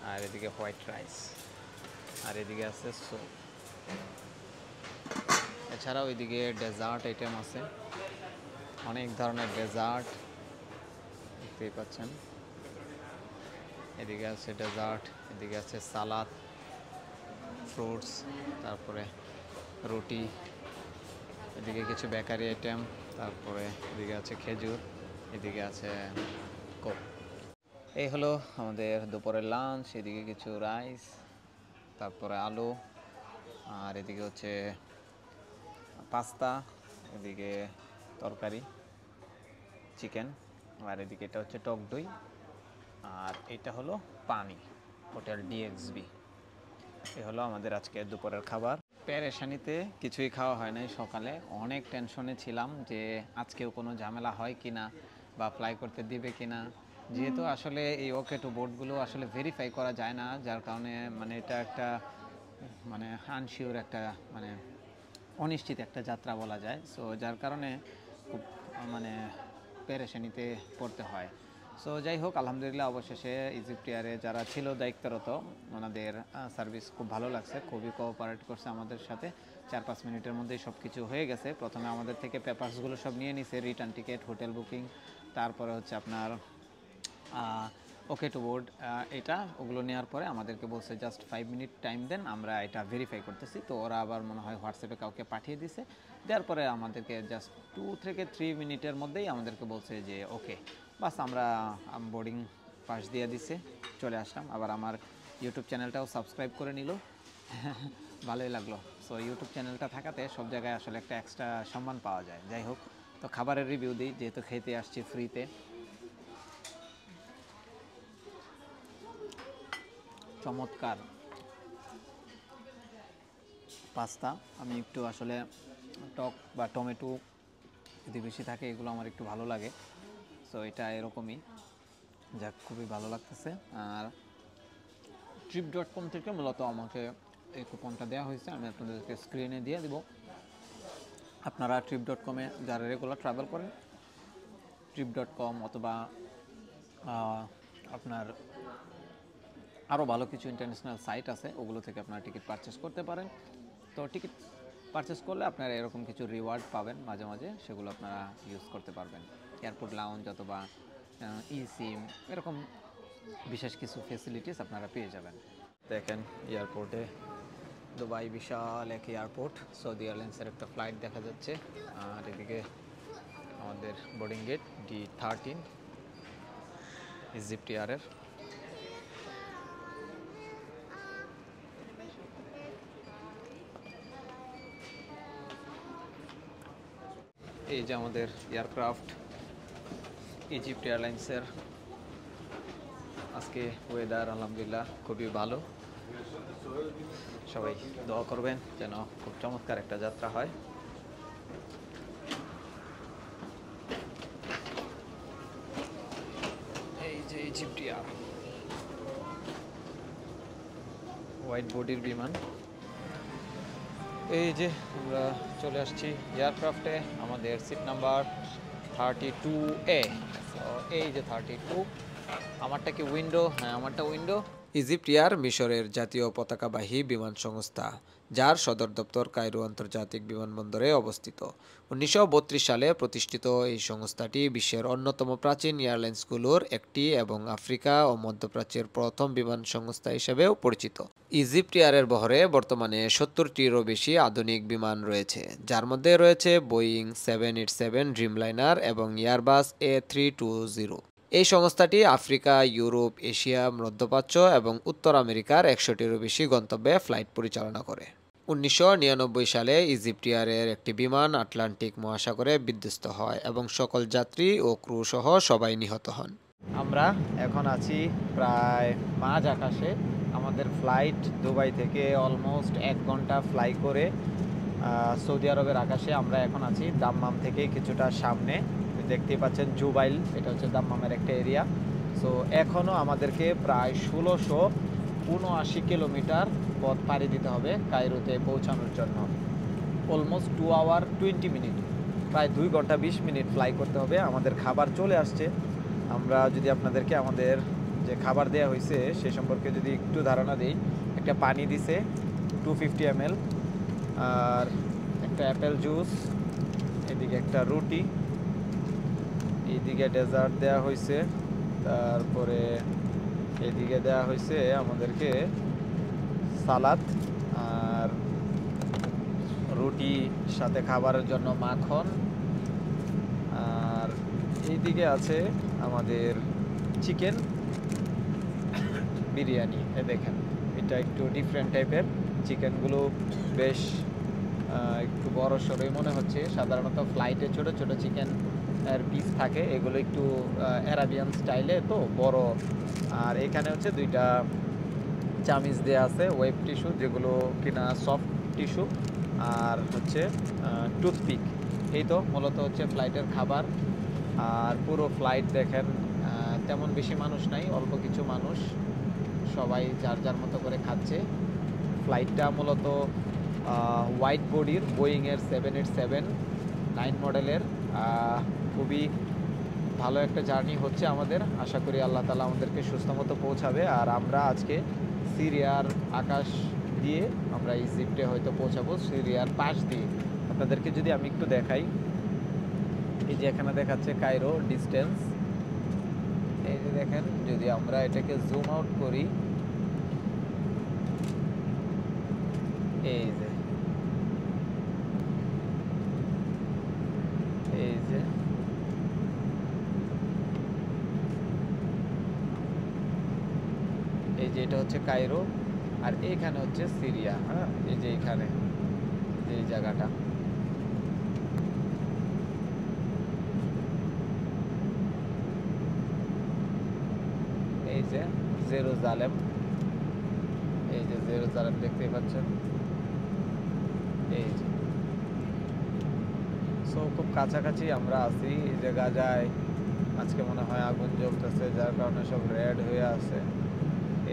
আর এদিকে হোয়াইট রাইস, আর এদিকে আছে স্যুপ। এছাড়াও এদিকে ডেজার্ট আইটেম আছে, অনেক ধরনের ডেজার্ট দেখতেই পাচ্ছেন। এদিকে আছে ডেজার্ট, এদিকে আছে সালাদ, ফ্রুটস, তারপরে রুটি, এদিকে কিছু বেকারি আইটেম, তারপরে এদিকে আছে খেজুর, এদিকে আছে কোক। এই হলো আমাদের দুপুরের লাঞ্চ। এদিকে কিছু রাইস, তারপরে আলু, আর এদিকে হচ্ছে পাস্তা, এদিকে তরকারি চিকেন, আর এদিকে এটা হচ্ছে টক দই, আর এটা হলো পানি, হোটেল ডিএক্সবি। এ হলো আমাদের আজকে দুপুরের খাবার। পেরেশানিতে কিছুই খাওয়া হয় নাই, সকালে অনেক টেনশনে ছিলাম যে আজকেও কোনো ঝামেলা হয় কিনা বা ফ্লাই করতে দিবে কিনা, যেহেতু আসলে এই ওকেটো বোর্ডগুলো আসলে ভেরিফাই করা যায় না, যার কারণে মানে এটা একটা মানে আনশিওর একটা মানে অনিশ্চিত একটা যাত্রা বলা যায়। সো যার কারণে খুব মানে পেরেশানিতে পড়তে হয়। সো যাই হোক, আলহামদুলিল্লাহ অবশেষে ইজিপ্ট এয়ারে যারা ছিল দায়িত্বরত ওনাদের সার্ভিস খুব ভালো লাগছে, খুবই কোঅপারেট করছে আমাদের সাথে। 4-5 মিনিটের মধ্যেই সব কিছু হয়ে গেছে। প্রথমে আমাদের থেকে পেপারসগুলো সব নিয়ে নিছে, রিটার্ন টিকিট, হোটেল বুকিং, তারপরে হচ্ছে আপনার ওকেটো বোর্ড, এটা ওগুলো নেওয়ার পরে আমাদেরকে বলছে জাস্ট 5 মিনিট টাইম দেন, আমরা এটা ভেরিফাই করতেছি। তো ওরা আবার মনে হয় হোয়াটসঅ্যাপে কাউকে পাঠিয়ে দিছে, দেওয়ার পরে আমাদেরকে জাস্ট 2 থেকে 3 মিনিটের মধ্যেই আমাদেরকে বলছে যে ওকে, বাস আমরা বোর্ডিং পাস দিয়ে দিছে, চলে আসলাম। আবার আমার ইউটিউব চ্যানেলটাও সাবস্ক্রাইব করে নিল, ভালোই লাগলো। সো ইউটিউব চ্যানেলটা থাকাতে সব জায়গায় আসলে একটা এক্সট্রা সম্মান পাওয়া যায়। যাই হোক, তো খাবারের রিভিউ দিই, যেহেতু খেতে আসছি ফ্রিতে। চমৎকার পাস্তা, আমি একটু আসলে টক বা টমেটো যদি বেশি থাকে এগুলো আমার একটু ভালো লাগে। সো এটা এরকমই, যাক খুবই ভালো লাগতেছে। আর trip.com থেকে মূলত আমাকে এই কুপনটা দেওয়া হয়েছে, আমি আপনাদেরকে স্ক্রিনে দিয়ে দেব। আপনারা trip.com-এ যারা রেগুলার ট্রাভেল করেন trip.com অথবা আপনার আরও ভালো কিছু ইন্টারন্যাশনাল সাইট আছে, ওগুলো থেকে আপনারা টিকিট পারচেস করতে পারেন। তো টিকিট পারচেস করলে আপনারা এরকম কিছু রিওয়ার্ড পাবেন মাঝে মাঝে, সেগুলো আপনারা ইউজ করতে পারবেন। এয়ারপোর্ট লাউঞ্জ অথবা সিম এরকম বিশেষ কিছু ফেসিলিটিস আপনারা পেয়ে যাবেন। দেখেন এয়ারপোর্টে দুবাই বিশাল এক এয়ারপোর্ট, সৌদি এয়ারলাইন্সের একটা ফ্লাইট দেখা যাচ্ছে। আর এদিকে আমাদের বোর্ডিং গেট D13 ইজিপ্ট এয়ারের। এই যে আমাদের এয়ারক্রাফট ইজিপ্ট এয়ারলাইন্সের। আজকে ওয়েদার আলহামদুলিল্লাহ খুবই ভালো, সবাই দোয়া করবেন যেন খুব চমৎকার একটা যাত্রা হয়। এই যে ইজিপ্ট এয়ার হোয়াইট বডির বিমান। এই যে আমরা চলে আসছি এয়ারক্রাফটে, আমাদের সিট নাম্বার 32A। এই যে 32, আমারটা কি উইন্ডো? হ্যাঁ, আমারটা উইন্ডো। ইজিপ্ট এয়ার মিশরের জাতীয় পতাকাবাহী বিমান সংস্থা, যার সদর দপ্তর কায়রো আন্তর্জাতিক বিমানবন্দরে অবস্থিত। 1932 সালে প্রতিষ্ঠিত এই সংস্থাটি বিশ্বের অন্যতম প্রাচীন এয়ারলাইন্সগুলোর একটি এবং আফ্রিকা ও মধ্যপ্রাচ্যের প্রথম বিমান সংস্থা হিসেবেও পরিচিত। ইজিপ্ট এয়ারের বহরে বর্তমানে 70টিরও বেশি আধুনিক বিমান রয়েছে, যার মধ্যে রয়েছে বোয়িং 787 ড্রিমলাইনার এবং এয়ারবাস A320। এই সংস্থাটি আফ্রিকা, ইউরোপ, এশিয়া, মধ্যপ্রাচ্য এবং উত্তর আমেরিকার 100টিরও বেশি গন্তব্যে ফ্লাইট পরিচালনা করে। 1999 সালে ইজিপ্ট এয়ারের একটি বিমান আটলান্টিক মহাসাগরে বিধ্বস্ত হয় এবং সকল যাত্রী ও ক্রু সহ সবাই নিহত হন। আমরা এখন আছি প্রায় মাঝ আকাশে। আমাদের ফ্লাইট দুবাই থেকে অলমোস্ট 1 ঘন্টা ফ্লাই করে সৌদি আরবের আকাশে আমরা এখন আছি দাম্মাম থেকে কিছুটা সামনে। দেখতেই পাচ্ছেন জুবাইল, এটা হচ্ছে দাম্মামের একটা এরিয়া। সো এখনও আমাদেরকে প্রায় 1679 কিলোমিটার পথ পাড়ি দিতে হবে কায়রোতে পৌঁছানোর জন্য। অলমোস্ট 2 আওয়ার 20 মিনিট, প্রায় 2 ঘন্টা 20 মিনিট ফ্লাই করতে হবে। আমাদের খাবার চলে আসছে। আমরা যদি আপনাদেরকে আমাদের যে খাবার দেওয়া হয়েছে সে সম্পর্কে যদি একটু ধারণা দিই, একটা পানি দিছে 250 ml, আর একটা অ্যাপেল জুস, এদিকে একটা রুটি, এইদিকে ডেজার্ট দেওয়া হয়েছে, তারপরে এদিকে দেওয়া হয়েছে আমাদেরকে সালাদ, আর রুটি সাথে খাবারের জন্য মাখন, আর এইদিকে আছে আমাদের চিকেন বিরিয়ানি। দেখেন এটা একটু ডিফারেন্ট টাইপের, চিকেনগুলো বেশ একটু বড় সড়ই মনে হচ্ছে। সাধারণত ফ্লাইটে ছোট ছোট চিকেন এর পিস থাকে, এগুলো একটু অ্যারাবিয়ান স্টাইলে তো বড়। আর এখানে হচ্ছে 2টা চামিচ দেওয়া আছে, ওয়েব টিস্যু যেগুলো কিনা সফট টিস্যু, আর হচ্ছে টুথপিক। এই তো মূলত হচ্ছে ফ্লাইটের খাবার। আর পুরো ফ্লাইট দেখেন তেমন বেশি মানুষ নাই, অল্প কিছু মানুষ, সবাই যার যার মতো করে খাচ্ছে। ফ্লাইটটা মূলত হোয়াইট বডির বোয়িংয়ের 787-9 মডেলের। খুবই ভালো একটা জার্নি হচ্ছে আমাদের। আশা করি আল্লাহ তাআলা আমাদেরকে সুস্থ মতো পৌঁছাবে। আর আমরা আজকে সিরিয়ার আকাশ দিয়ে আমরা ইজিপ্টে হয়তো পৌঁছাবো, সিরিয়ার পাশ দিয়ে। আপনাদেরকে যদি আমি একটু দেখাই, এই যে এখানে দেখাচ্ছে কায়রো ডিস্টেন্স, এই যে দেখেন, যদি আমরা এটাকে জুম আউট করি, এই যে এটা হচ্ছে কায়রো, আর এইখানে হচ্ছে সিরিয়া। হ্যাঁ, এই যে এখানে এই জায়গাটা, এই যে জেরুজালেম, এই যে জেরুজালেম দেখতেই পাচ্ছেন। এই যে সো খুব কাছাকাছি আমরা আছি। এই যে গাজায় আজকে মনে হয় আগুন জ্বলতেছে, যার কারণে সব রেড হয়ে আছে।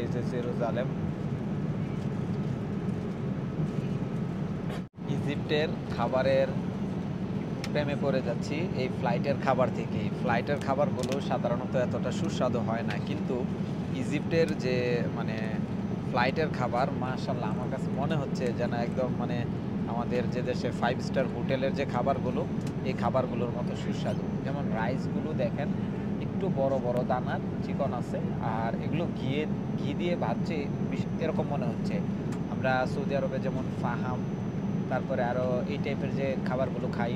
এই যে জেরুজালেম, ইজিপ্টের খাবারের প্রেমে পড়ে যাচ্ছি এই ফ্লাইটের খাবার থেকে। ফ্লাইটের খাবারগুলো সাধারণত এতটা সুস্বাদু হয় না, কিন্তু ইজিপ্টের যে মানে ফ্লাইটের খাবার মাশাআল্লাহ আমার কাছে মনে হচ্ছে যেন একদম মানে আমাদের যে দেশের 5 স্টার হোটেলের যে খাবারগুলো, এই খাবারগুলোর মতো সুস্বাদু। যেমন রাইসগুলো দেখেন একটু বড় বড় দানার চিকন আছে, আর এগুলো ঘি দিয়ে ভাজছে এরকম মনে হচ্ছে। আমরা সৌদি আরবে যেমন ফাহাম, তারপরে আরও এই টাইপের যে খাবারগুলো খাই,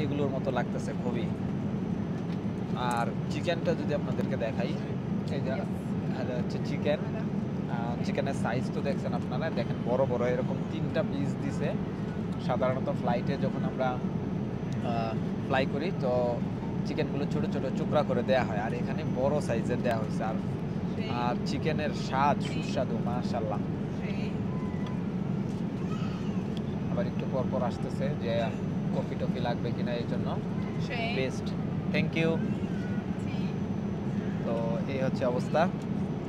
এগুলোর মতো লাগতেছে খুবই। আর চিকেনটা যদি আপনাদেরকে দেখাই, এই যে হচ্ছে চিকেনের সাইজ তো দেখছেন আপনারা, দেখেন বড় বড় এরকম 3টা পিস দিছে। সাধারণত ফ্লাইটে যখন আমরা ফ্লাই করি তো চিকেনগুলো ছোট ছোট টুকরা করে দেওয়া হয়, আর এখানে বড় সাইজের দেওয়া হয়েছে। আর চিকেনের স্বাদ সুস্বাদু মাশাআল্লাহ। আবার একটু পর পর আসতেছে যে কফি টফি লাগবে কিনা, এই জন্য বেস্ট। Thank you. তো এই হচ্ছে অবস্থা।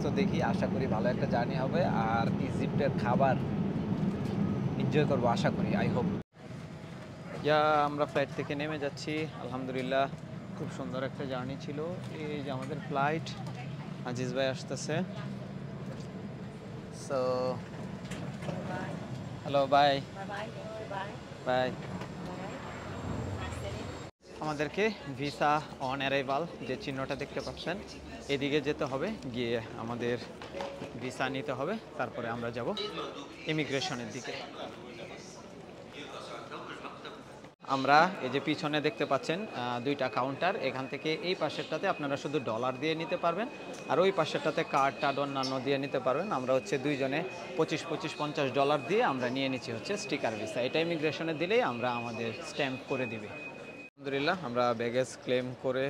তো দেখি, আশা করি ভালো একটা জার্নি হবে, আর ইজিপ্টের খাবার এনজয় করবো আশা করি, আই হোপ। আমরা ফ্লাইট থেকে নেমে যাচ্ছি, আলহামদুলিল্লাহ খুব সুন্দর একটা জার্নি ছিল। এই যে আমাদের ফ্লাইট, আজিজ ভাই আসতেছে। So hello, bye bye. আমাদেরকে ভিসা অন অ্যারাইভাল যে চিহ্নটা দেখতে পাচ্ছেন, এদিকে যেতে হবে, গিয়ে আমাদের ভিসা নিতে হবে, তারপরে আমরা যাব ইমিগ্রেশনের দিকে। আমরা এই যে পিছনে দেখতে পাচ্ছেন 2টা কাউন্টার, এখান থেকে এই পাশেরটাতে আপনারা শুধু ডলার দিয়ে নিতে পারবেন, আর ওই পাশেরটাতে কার্ড টার্ড অন্যান্য দিয়ে নিতে পারবেন। আমরা হচ্ছে 2 জনে 25-50 ডলার দিয়ে আমরা নিয়ে নিচ্ছি হচ্ছে স্টিকার ভিসা। এটা ইমিগ্রেশনে দিলেই আমরা আমাদের স্ট্যাম্প করে দিবে। আলহামদুলিল্লাহ আমরা ব্যাগেজ ক্লেম করে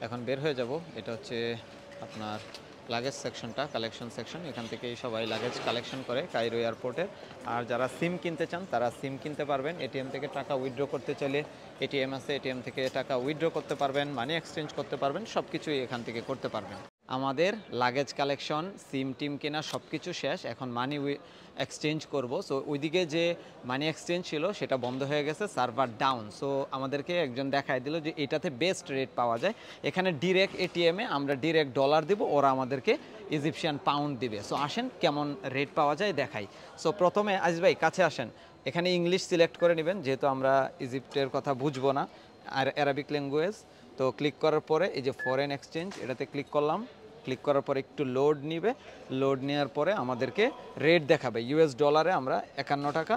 এখন বের হয়ে যাব। এটা হচ্ছে আপনার লাগেজ সেকশনটা, কালেকশন সেকশন। এখান থেকেই সবাই লাগেজ কালেকশন করে কায়রো এয়ারপোর্টে। আর যারা সিম কিনতে চান তারা সিম কিনতে পারবেন। এটিএম থেকে টাকা উইথড্র করতে চাইলে এটিএম আছে, এটিএম থেকে টাকা উইথড্র করতে পারবেন, মানি এক্সচেঞ্জ করতে পারবেন, সব কিছুই এখান থেকে করতে পারবেন। আমাদের লাগেজ কালেকশন, সিম টিম কেনা সব কিছু শেষ, এখন মানি এক্সচেঞ্জ করব। সো ওইদিকে যে মানি এক্সচেঞ্জ ছিল সেটা বন্ধ হয়ে গেছে, সার্ভার ডাউন। সো আমাদেরকে একজন দেখাই দিল যে এটাতে বেস্ট রেট পাওয়া যায়। এখানে ডিরেক্ট এটিএমে আমরা ডিরেক্ট ডলার দিব, ওরা আমাদেরকে ইজিপশিয়ান পাউন্ড দিবে। সো আসেন কেমন রেট পাওয়া যায় দেখাই। সো প্রথমে আজিজ ভাই কাছে আসেন, এখানে ইংলিশ সিলেক্ট করে নেবেন, যেহেতু আমরা ইজিপ্টের কথা বুঝবো না, আর অ্যারাবিক ল্যাঙ্গুয়েজ। তো ক্লিক করার পরে এই যে ফরেন এক্সচেঞ্জ, এটাতে ক্লিক করলাম। ক্লিক করার পরে একটু লোড নিবে, লোড নেওয়ার পরে আমাদেরকে রেট দেখাবে। ইউএস ডলারে আমরা 51 টাকা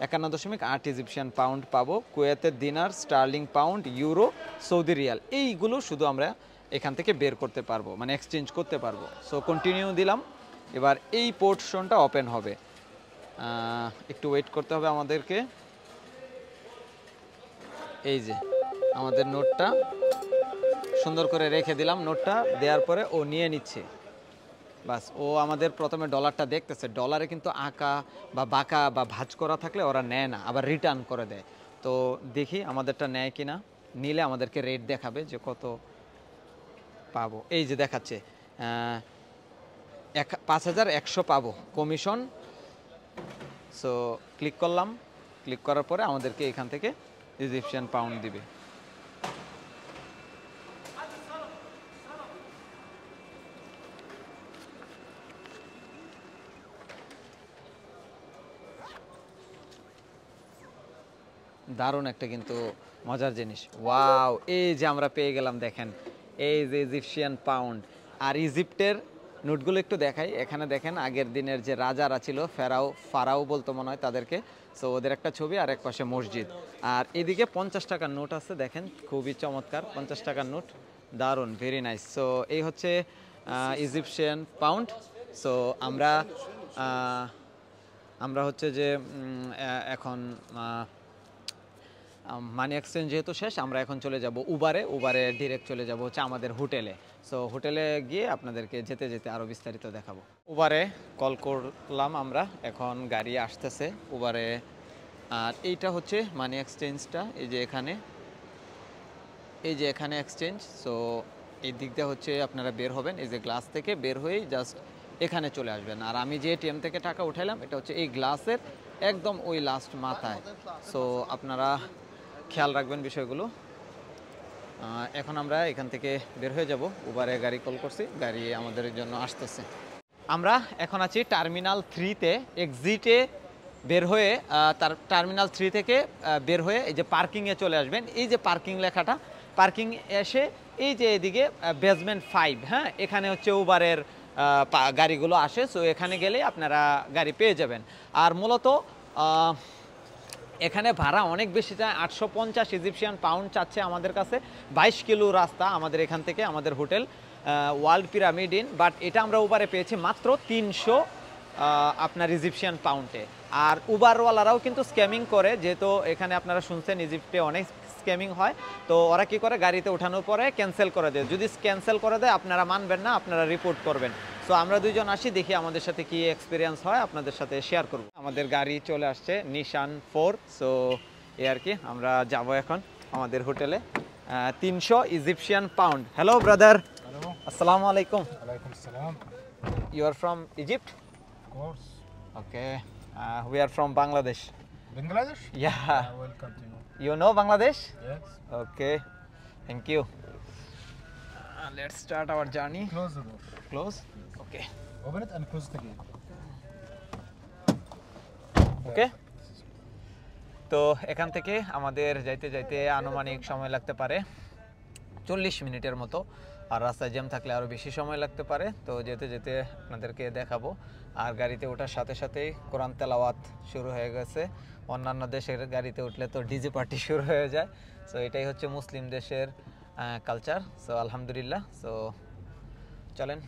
51.8 ইজিপশিয়ান পাউন্ড পাবো। কুয়েতের দিনার, স্টার্লিং পাউন্ড, ইউরো, সৌদি রিয়াল, এইগুলো শুধু আমরা এখান থেকে বের করতে পারবো, মানে এক্সচেঞ্জ করতে পারবো। সো কন্টিনিউ দিলাম। এবার এই পোর্শনটা ওপেন হবে, একটু ওয়েট করতে হবে আমাদেরকে। এই যে আমাদের নোটটা সুন্দর করে রেখে দিলাম, নোটটা দেওয়ার পরে ও নিয়ে নিচ্ছে। বাস, ও আমাদের প্রথমে ডলারটা দেখতেছে। ডলারে কিন্তু আঁকা বা বাঁকা বা ভাঁজ করা থাকলে ওরা নেয় না, আবার রিটার্ন করে দেয়। তো দেখি আমাদেরটা নেয় কিনা, নিলে আমাদেরকে রেট দেখাবে যে কত পাবো। এই যে দেখাচ্ছে 5100 পাবো কমিশন। সো ক্লিক করলাম, ক্লিক করার পরে আমাদেরকে এখান থেকে ইজিপশিয়ান পাউন্ড দিবে। দারুণ একটা কিন্তু মজার জিনিস। ওয়াও, এই যে আমরা পেয়ে গেলাম, দেখেন এই যে ইজিপশিয়ান পাউন্ড। আর ইজিপ্টের নোটগুলো একটু দেখাই। এখানে দেখেন আগের দিনের যে রাজারা ছিল, ফারাও বলতো মনে হয় তাদেরকে। সো ওদের একটা ছবি, আর এক পাশে মসজিদ। আর এদিকে 50 টাকার নোট আছে, দেখেন খুবই চমৎকার 50 টাকার নোট, দারুণ, ভেরি নাইস। সো এই হচ্ছে ইজিপশিয়ান পাউন্ড। সো আমরা হচ্ছে যে এখন মানি এক্সচেঞ্জ যেহেতু শেষ, আমরা এখন চলে যাব উবারে ডিরেক্ট চলে যাব হচ্ছে আমাদের হোটেলে। সো হোটেলে গিয়ে আপনাদেরকে যেতে যেতে আরও বিস্তারিত দেখাবো। উবারে কল করলাম আমরা, এখন গাড়ি আসতেছে। উবারে আর এইটা হচ্ছে মানি এক্সচেঞ্জটা, এই যে এখানে এক্সচেঞ্জ। সো এই দিক দিয়ে হচ্ছে আপনারা বের হবেন, এই যে গ্লাস থেকে বের হয়েই জাস্ট এখানে চলে আসবেন। আর আমি যে এটিএম থেকে টাকা উঠাইলাম এটা হচ্ছে এই গ্লাসের একদম ওই লাস্ট মাথায়। সো আপনারা খেয়াল রাখবেন বিষয়গুলো। এখন আমরা এখান থেকে বের হয়ে যাব, উবারে গাড়ি কল করছি, গাড়ি আমাদের জন্য আসতেছে। আমরা এখন আছি টার্মিনাল 3-তে, এক্সিটে বের হয়ে তার টার্মিনাল 3 থেকে বের হয়ে এই যে পার্কিংয়ে চলে আসবেন। এই যে পার্কিং লেখাটা, পার্কিং এসে এই যে এদিকে বেসমেন্ট 5, হ্যাঁ, এখানে হচ্ছে উবারের গাড়িগুলো আসে। সো এখানে গেলে আপনারা গাড়ি পেয়ে যাবেন। আর মূলত এখানে ভাড়া অনেক বেশি চায়, 850 ইজিপশিয়ান পাউন্ড চাচ্ছে আমাদের কাছে। 22 কিলো রাস্তা আমাদের এখান থেকে আমাদের hotel world pyramid in, but এটা আমরা উবারে পেয়েছি মাত্র 300 আপনার ইজিপশিয়ান পাউন্ডে। আর উবারওয়ালারাও কিন্তু স্ক্যামিং করে, যেহেতু এখানে আপনারা শুনছেন ইজিপ্টে অনেক স্ক্যামিং হয়। তো ওরা কি করে, গাড়িতে ওঠানোর পরে ক্যান্সেল করে দেয়। যদি ক্যান্সেল করে দেয় আপনারা মানবেন না, আপনারা রিপোর্ট করবেন। সো আমরা দুইজন আসি, দেখি আমাদের সাথে কি এক্সপিরিয়েন্স হয়, আপনাদের সাথে শেয়ার করব। আমাদের গাড়ি চলে আসছে নিশান 4। সো এই আর কি, আমরা যাব এখন আমাদের হোটেলে। 300 Egyptian pound. Hello brother. Hello. আসসালামু আলাইকুম। Alaikum salam. You are from Egypt? Of course. Okay, we are from Bangladesh. Bangladesh? Yeah, Welcome to you. you know Bangladesh? Yes. Okay, thank you. Let's start our journey. Close the door. Close? Okay. Open it and close it again. Okay. তো এখান থেকে আমাদের যাইতে যাইতে আনুমানিক সময় লাগতে পারে 40 মিনিটের মতো। আর রাস্তায় জ্যাম থাকলে আরও বেশি সময় লাগতে পারে। তো যেতে যেতে আপনাদেরকে দেখাবো। আর গাড়িতে ওঠার সাথে সাথেই কোরআন তেলাওয়াত শুরু হয়ে গেছে। অন্যান্য দেশের গাড়িতে উঠলে তো ডিজে পার্টি শুরু হয়ে যায়। সো এটাই হচ্ছে মুসলিম দেশের কালচার। সো আলহামদুলিল্লাহ। সো চলেন।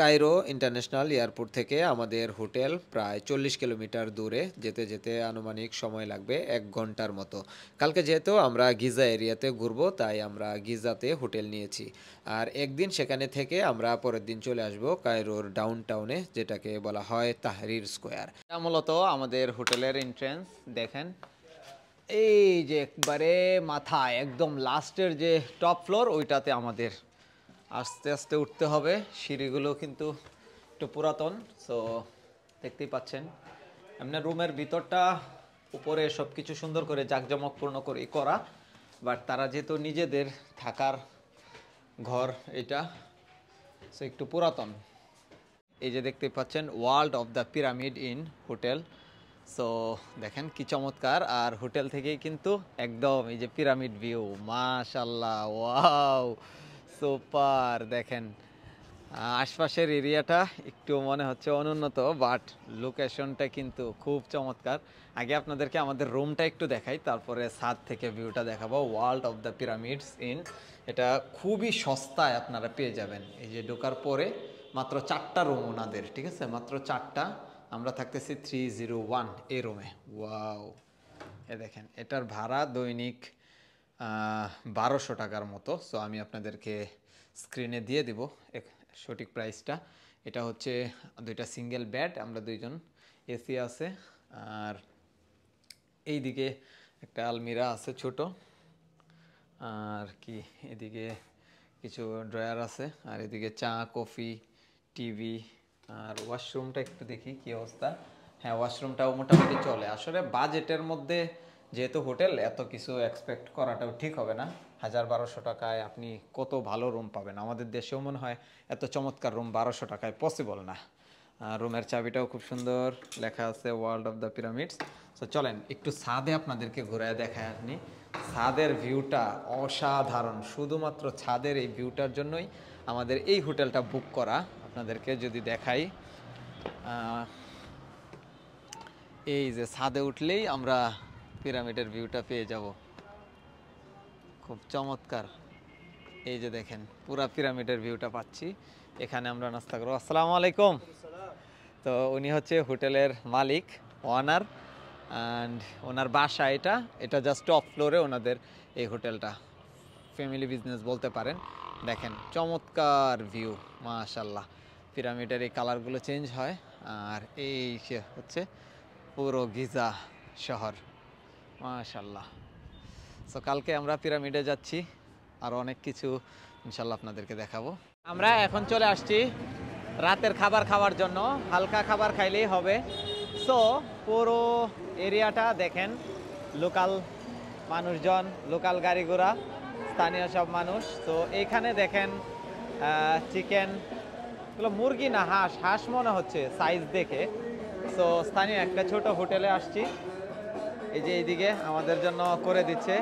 কায়রো ইন্টারন্যাশনাল এয়ারপোর্ট থেকে আমাদের হোটেল প্রায় 40 কিলোমিটার দূরে, যেতে যেতে আনুমানিক সময় লাগবে 1 ঘন্টার মতো। কালকে যেহেতু আমরা গিজা এরিয়াতে ঘুরবো, তাই আমরা গিজাতে হোটেল নিয়েছি। আর একদিন সেখানে থেকে আমরা পরের দিন চলে আসব কায়রোর ডাউন টাউনে, যেটাকে বলা হয় তাহরির স্কোয়ার। এটা মূলত আমাদের হোটেলের এন্ট্রেন্স। দেখেন এই যে একবারে মাথায় একদম লাস্টের যে টপ ফ্লোর, ওইটাতে আমাদের আস্তে আস্তে উঠতে হবে। সিঁড়িগুলো কিন্তু একটু পুরাতন। সো দেখতেই পাচ্ছেন, এমনি রুমের ভিতরটা উপরে সব কিছু সুন্দর করে জাঁকজমকপূর্ণ করে করা, বাট তারা যেহেতু নিজেদের থাকার ঘর এটা, সো একটু পুরাতন। এই যে দেখতেই পাচ্ছেন world of the pyramid in hotel. So দেখেন কি চমৎকার। আর হোটেল থেকেই কিন্তু একদম এই যে পিরামিড ভিউ, মাশাআল্লাহ, ওয়াও, সুপার। দেখেন আশপাশের এরিয়াটা একটু মনে হচ্ছে অনুন্নত, বাট লোকেশনটা কিন্তু খুব চমৎকার। আগে আপনাদেরকে আমাদের রুমটা একটু দেখাই, তারপরে ছাদ থেকে ভিউটা দেখাবো। World of the pyramids in, এটা খুবই সস্তায় আপনারা পেয়ে যাবেন। এই যে ঢোকার পরে মাত্র 4টা রুম ওনাদের, ঠিক আছে, মাত্র 4টা। আমরা থাকতেছি 301 এই রুমে। ওয়াও, এ দেখেন এটার ভাড়া দৈনিক 1200 টাকার মতো। সো আমি আপনাদেরকে স্ক্রিনে দিয়ে দিব সঠিক প্রাইসটা। এটা হচ্ছে 2টা সিঙ্গেল বেড, আমরা 2জন, এসি আছে। আর এইদিকে একটা আলমিরা আছে ছোট, আর কি এদিকে কিছু ড্রয়ার আছে, আর এদিকে চা, কফি, টিভি। আর ওয়াশরুমটা একটু দেখি কি অবস্থা। হ্যাঁ, ওয়াশরুমটাও মোটামুটি চলে। আসলে বাজেটের মধ্যে যেহেতু হোটেল, এত কিছু এক্সপেক্ট করাটাও ঠিক হবে না। 1200 টাকায় আপনি কত ভালো রুম পাবেন? আমাদের দেশেও মনে হয় এত চমৎকার রুম 1200 টাকায় পসিবল না। রুমের চাবিটাও খুব সুন্দর, লেখা আছে ওয়ার্ল্ড অফ দ্য পিরামিডস। তো চলেন একটু ছাদে আপনাদেরকে ঘুরায় দেখায়। আপনি ছাদের ভিউটা অসাধারণ। শুধুমাত্র ছাদের এই ভিউটার জন্যই আমাদের এই হোটেলটা বুক করা। আপনাদেরকে যদি দেখাই, এই যে ছাদে উঠলেই আমরা পিরামিডের ভিউটা পেয়ে যাব। খুব চমৎকার। এই যে দেখেন পুরা পিরামিডের ভিউটা পাচ্ছি। এখানে আমরা নাস্তা করবো। আসসালামু আলাইকুম। তো উনি হচ্ছে হোটেলের মালিক, ওনার, অ্যান্ড ওনার বাসা এটা জাস্ট টপ ফ্লোরে ওনাদের এই হোটেলটা। ফ্যামিলি বিজনেস বলতে পারেন। দেখেন চমৎকার ভিউ, মাশাআল্লাহ। পিরামিডের এই কালারগুলো চেঞ্জ হয়। আর এই হচ্ছে পুরো গিজা শহর। মাশাআল্লাহ। সো কালকে আমরা পিরামিডে যাচ্ছি, আর অনেক কিছু ইনশাল্লাহ আপনাদেরকে দেখাবো। আমরা এখন চলে আসছি রাতের খাবার খাওয়ার জন্য, হালকা খাবার খাইলেই হবে। সো পুরো এরিয়াটা দেখেন, লোকাল মানুষজন, লোকাল গাড়ি ঘোড়া, স্থানীয় সব মানুষ। তো এইখানে দেখেন চিকেন, এগুলো মুরগি না হাঁস, হাঁস মনে হচ্ছে সাইজ দেখে। সো স্থানীয় একটা ছোট হোটেলে আসছি, এই যে এইদিকে আমাদের জন্য করে দিচ্ছে।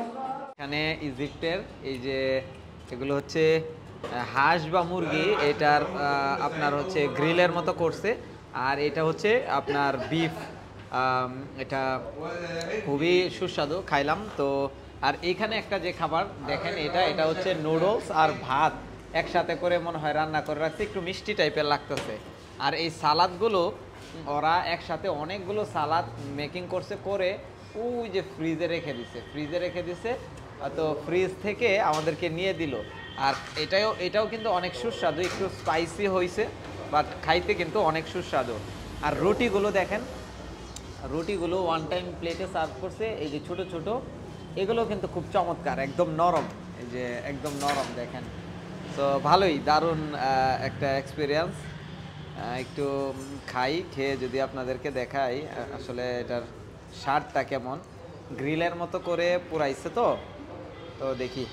এখানে ইজিপ্টের এই যে এগুলো হচ্ছে হাঁস বা মুরগি, এটার আপনার হচ্ছে গ্রিলের মতো করছে, আর এটা হচ্ছে আপনার বিফ। এটা খুবই সুস্বাদু, খাইলাম তো। আর এইখানে একটা যে খাবার দেখেন, এটা হচ্ছে নুডলস আর ভাত একসাথে করে মনে হয় রান্না করে রাখছে, একটু মিষ্টি টাইপের লাগতেছে। আর এই সালাদগুলো ওরা একসাথে অনেকগুলো সালাদ মেকিং করছে, করে ওই যে ফ্রিজে রেখে দিছে। তো ফ্রিজ থেকে আমাদেরকে নিয়ে দিল। আর এটাও কিন্তু অনেক সুস্বাদু, একটু স্পাইসি হয়েছে, বাট খাইতে কিন্তু অনেক সুস্বাদু। আর রুটিগুলো দেখেন, রুটিগুলো ওয়ান টাইম প্লেটে সার্ভ করছে, এই যে ছোট ছোট, এগুলো কিন্তু খুব চমৎকার, একদম নরম, এই যে একদম নরম দেখেন। তো ভালোই, দারুণ একটা এক্সপিরিয়েন্স। একটু খেয়ে যদি আপনাদেরকে দেখাই আসলে এটার স্বাদটা কেমন। গ্রিলের মতো করে পুরাইছে তো দেখি।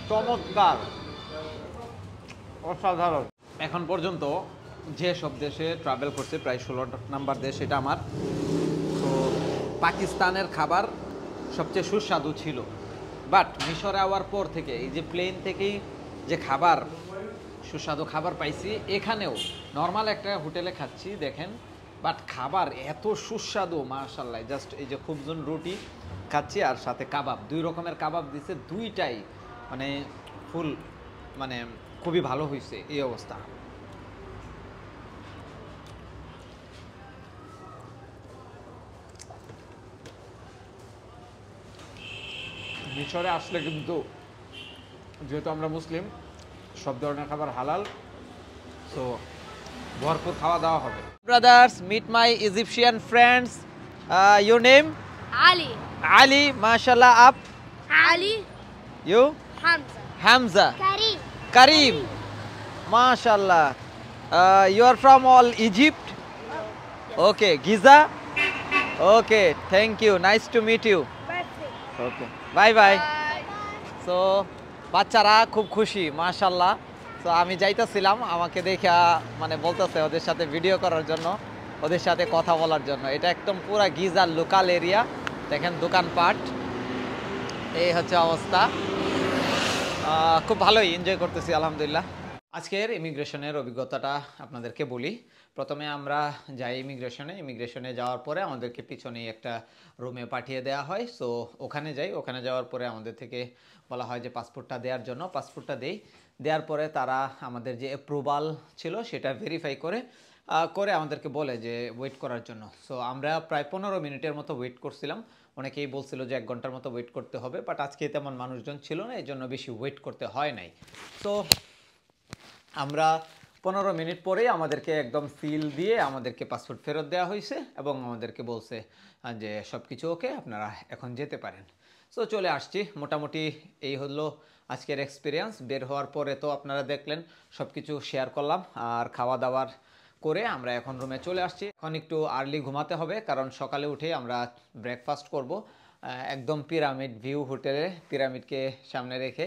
চমৎকার, অসাধারণ। এখন পর্যন্ত যে সব দেশে ট্রাভেল করছে, প্রায় 16 নাম্বার দেশ এটা আমার। তো পাকিস্তানের খাবার সবচেয়ে সুস্বাদু ছিল, বাট মিশরে আওয়ার পর থেকে এই যে প্লেন থেকেই যে খাবার, সুস্বাদু খাবার পাইছি। এখানেও নর্মাল একটা হোটেলে খাচ্ছি দেখেন, বাট খাবার এত সুস্বাদু মাশাআল্লাহ। জাস্ট এই যে খুবজন রুটি খাচ্ছি, আর সাথে কাবাব, 2 রকমের কাবাব দিছে, দুইটাই মানে ফুল, মানে খুবই ভালো হয়েছে এই অবস্থা। মিশরে আসলে কিন্তু যেহেতু আমরা মুসলিম, সব ধরনের খাবার হালাল, সো ভরপুর খাওয়া দাওয়া হবে। Brothers, meet my Egyptian friends. Your name? Ali. Ali, mashallah. Up? Ali. You? Hamza. Hamza. Kareem. Kareem. Mashallah. You are from all Egypt? Okay. Giza? Okay. Thank you. Nice to meet you. Perfect. Okay. Bye bye. So বাচ্চারা খুব খুশি মাশাআল্লাহ। তো আমি যাইতেছিলাম, আমাকে দেখা মানে বলতেছে ওদের সাথে ভিডিও করার জন্য, ওদের সাথে কথা বলার জন্য। এটা একদম পুরা গিজার লোকাল এরিয়া, দেখেন দোকানপাট, এই হচ্ছে অবস্থা। খুব ভালোই এনজয় করতেছি আলহামদুলিল্লাহ। আজকের ইমিগ্রেশনের অভিজ্ঞতাটা আপনাদেরকে বলি। প্রথমে আমরা যাই ইমিগ্রেশনে যাওয়ার পরে আমাদেরকে পিছনেই একটা রুমে পাঠিয়ে দেওয়া হয়। সো ওখানে যাই, ওখানে যাওয়ার পরে আমাদের থেকে বলা হয় যে পাসপোর্টটা দেওয়ার জন্য। পাসপোর্টটা দেওয়ার পরে তারা আমাদের যে অ্যাপ্রুভাল ছিল সেটা ভেরিফাই করে আমাদেরকে বলে যে ওয়েট করার জন্য। সো আমরা প্রায় 15 মিনিটের মতো ওয়েট করছিলাম। অনেকেই বলছিল যে 1 ঘন্টার মতো ওয়েট করতে হবে, বাট আজকে তেমন মানুষজন ছিল না, এই জন্য বেশি ওয়েট করতে হয় নাই। সো আমরা 15 মিনিট পরেই আমাদেরকে একদম সিল দিয়ে আমাদেরকে পাসপোর্ট ফেরত দেওয়া হয়েছে, এবং আমাদেরকে বলছে যে সব কিছু ওকে, আপনারা এখন যেতে পারেন। সো চলে আসছি, মোটামুটি এই হলো আজকের এক্সপিরিয়েন্স। বের হওয়ার পরে তো আপনারা দেখলেন, সব কিছু শেয়ার করলাম, আর খাওয়া দাওয়ার করে আমরা এখন রুমে চলে আসছি। এখন একটু আর্লি ঘুমাতে হবে, কারণ সকালে উঠে আমরা ব্রেকফাস্ট করব একদম পিরামিড ভিউ হোটেলে, পিরামিডকে সামনে রেখে।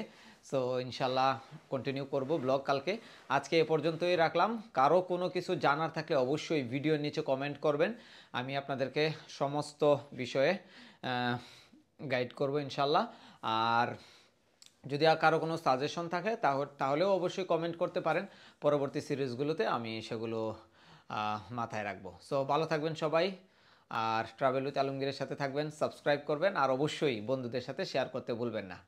সো ইনশাল্লাহ কন্টিনিউ করব ব্লগ কালকে। আজকে এ পর্যন্তই রাখলাম। কারো কোনো কিছু জানার থাকলে অবশ্যই ভিডিওর নিচে কমেন্ট করবেন, আমি আপনাদেরকে সমস্ত বিষয়ে গাইড করব ইনশাল্লাহ। আর যদি কারো কোনো সাজেশন থাকে তাহলেও অবশ্যই কমেন্ট করতে পারেন, পরবর্তী সিরিজগুলোতে আমি সেগুলো মাথায় রাখবো। সো ভালো থাকবেন সবাই, আর ট্রাভেল উইথ আলমগীরের সাথে থাকবেন, সাবস্ক্রাইব করবেন, আর অবশ্যই বন্ধুদের সাথে শেয়ার করতে ভুলবেন না।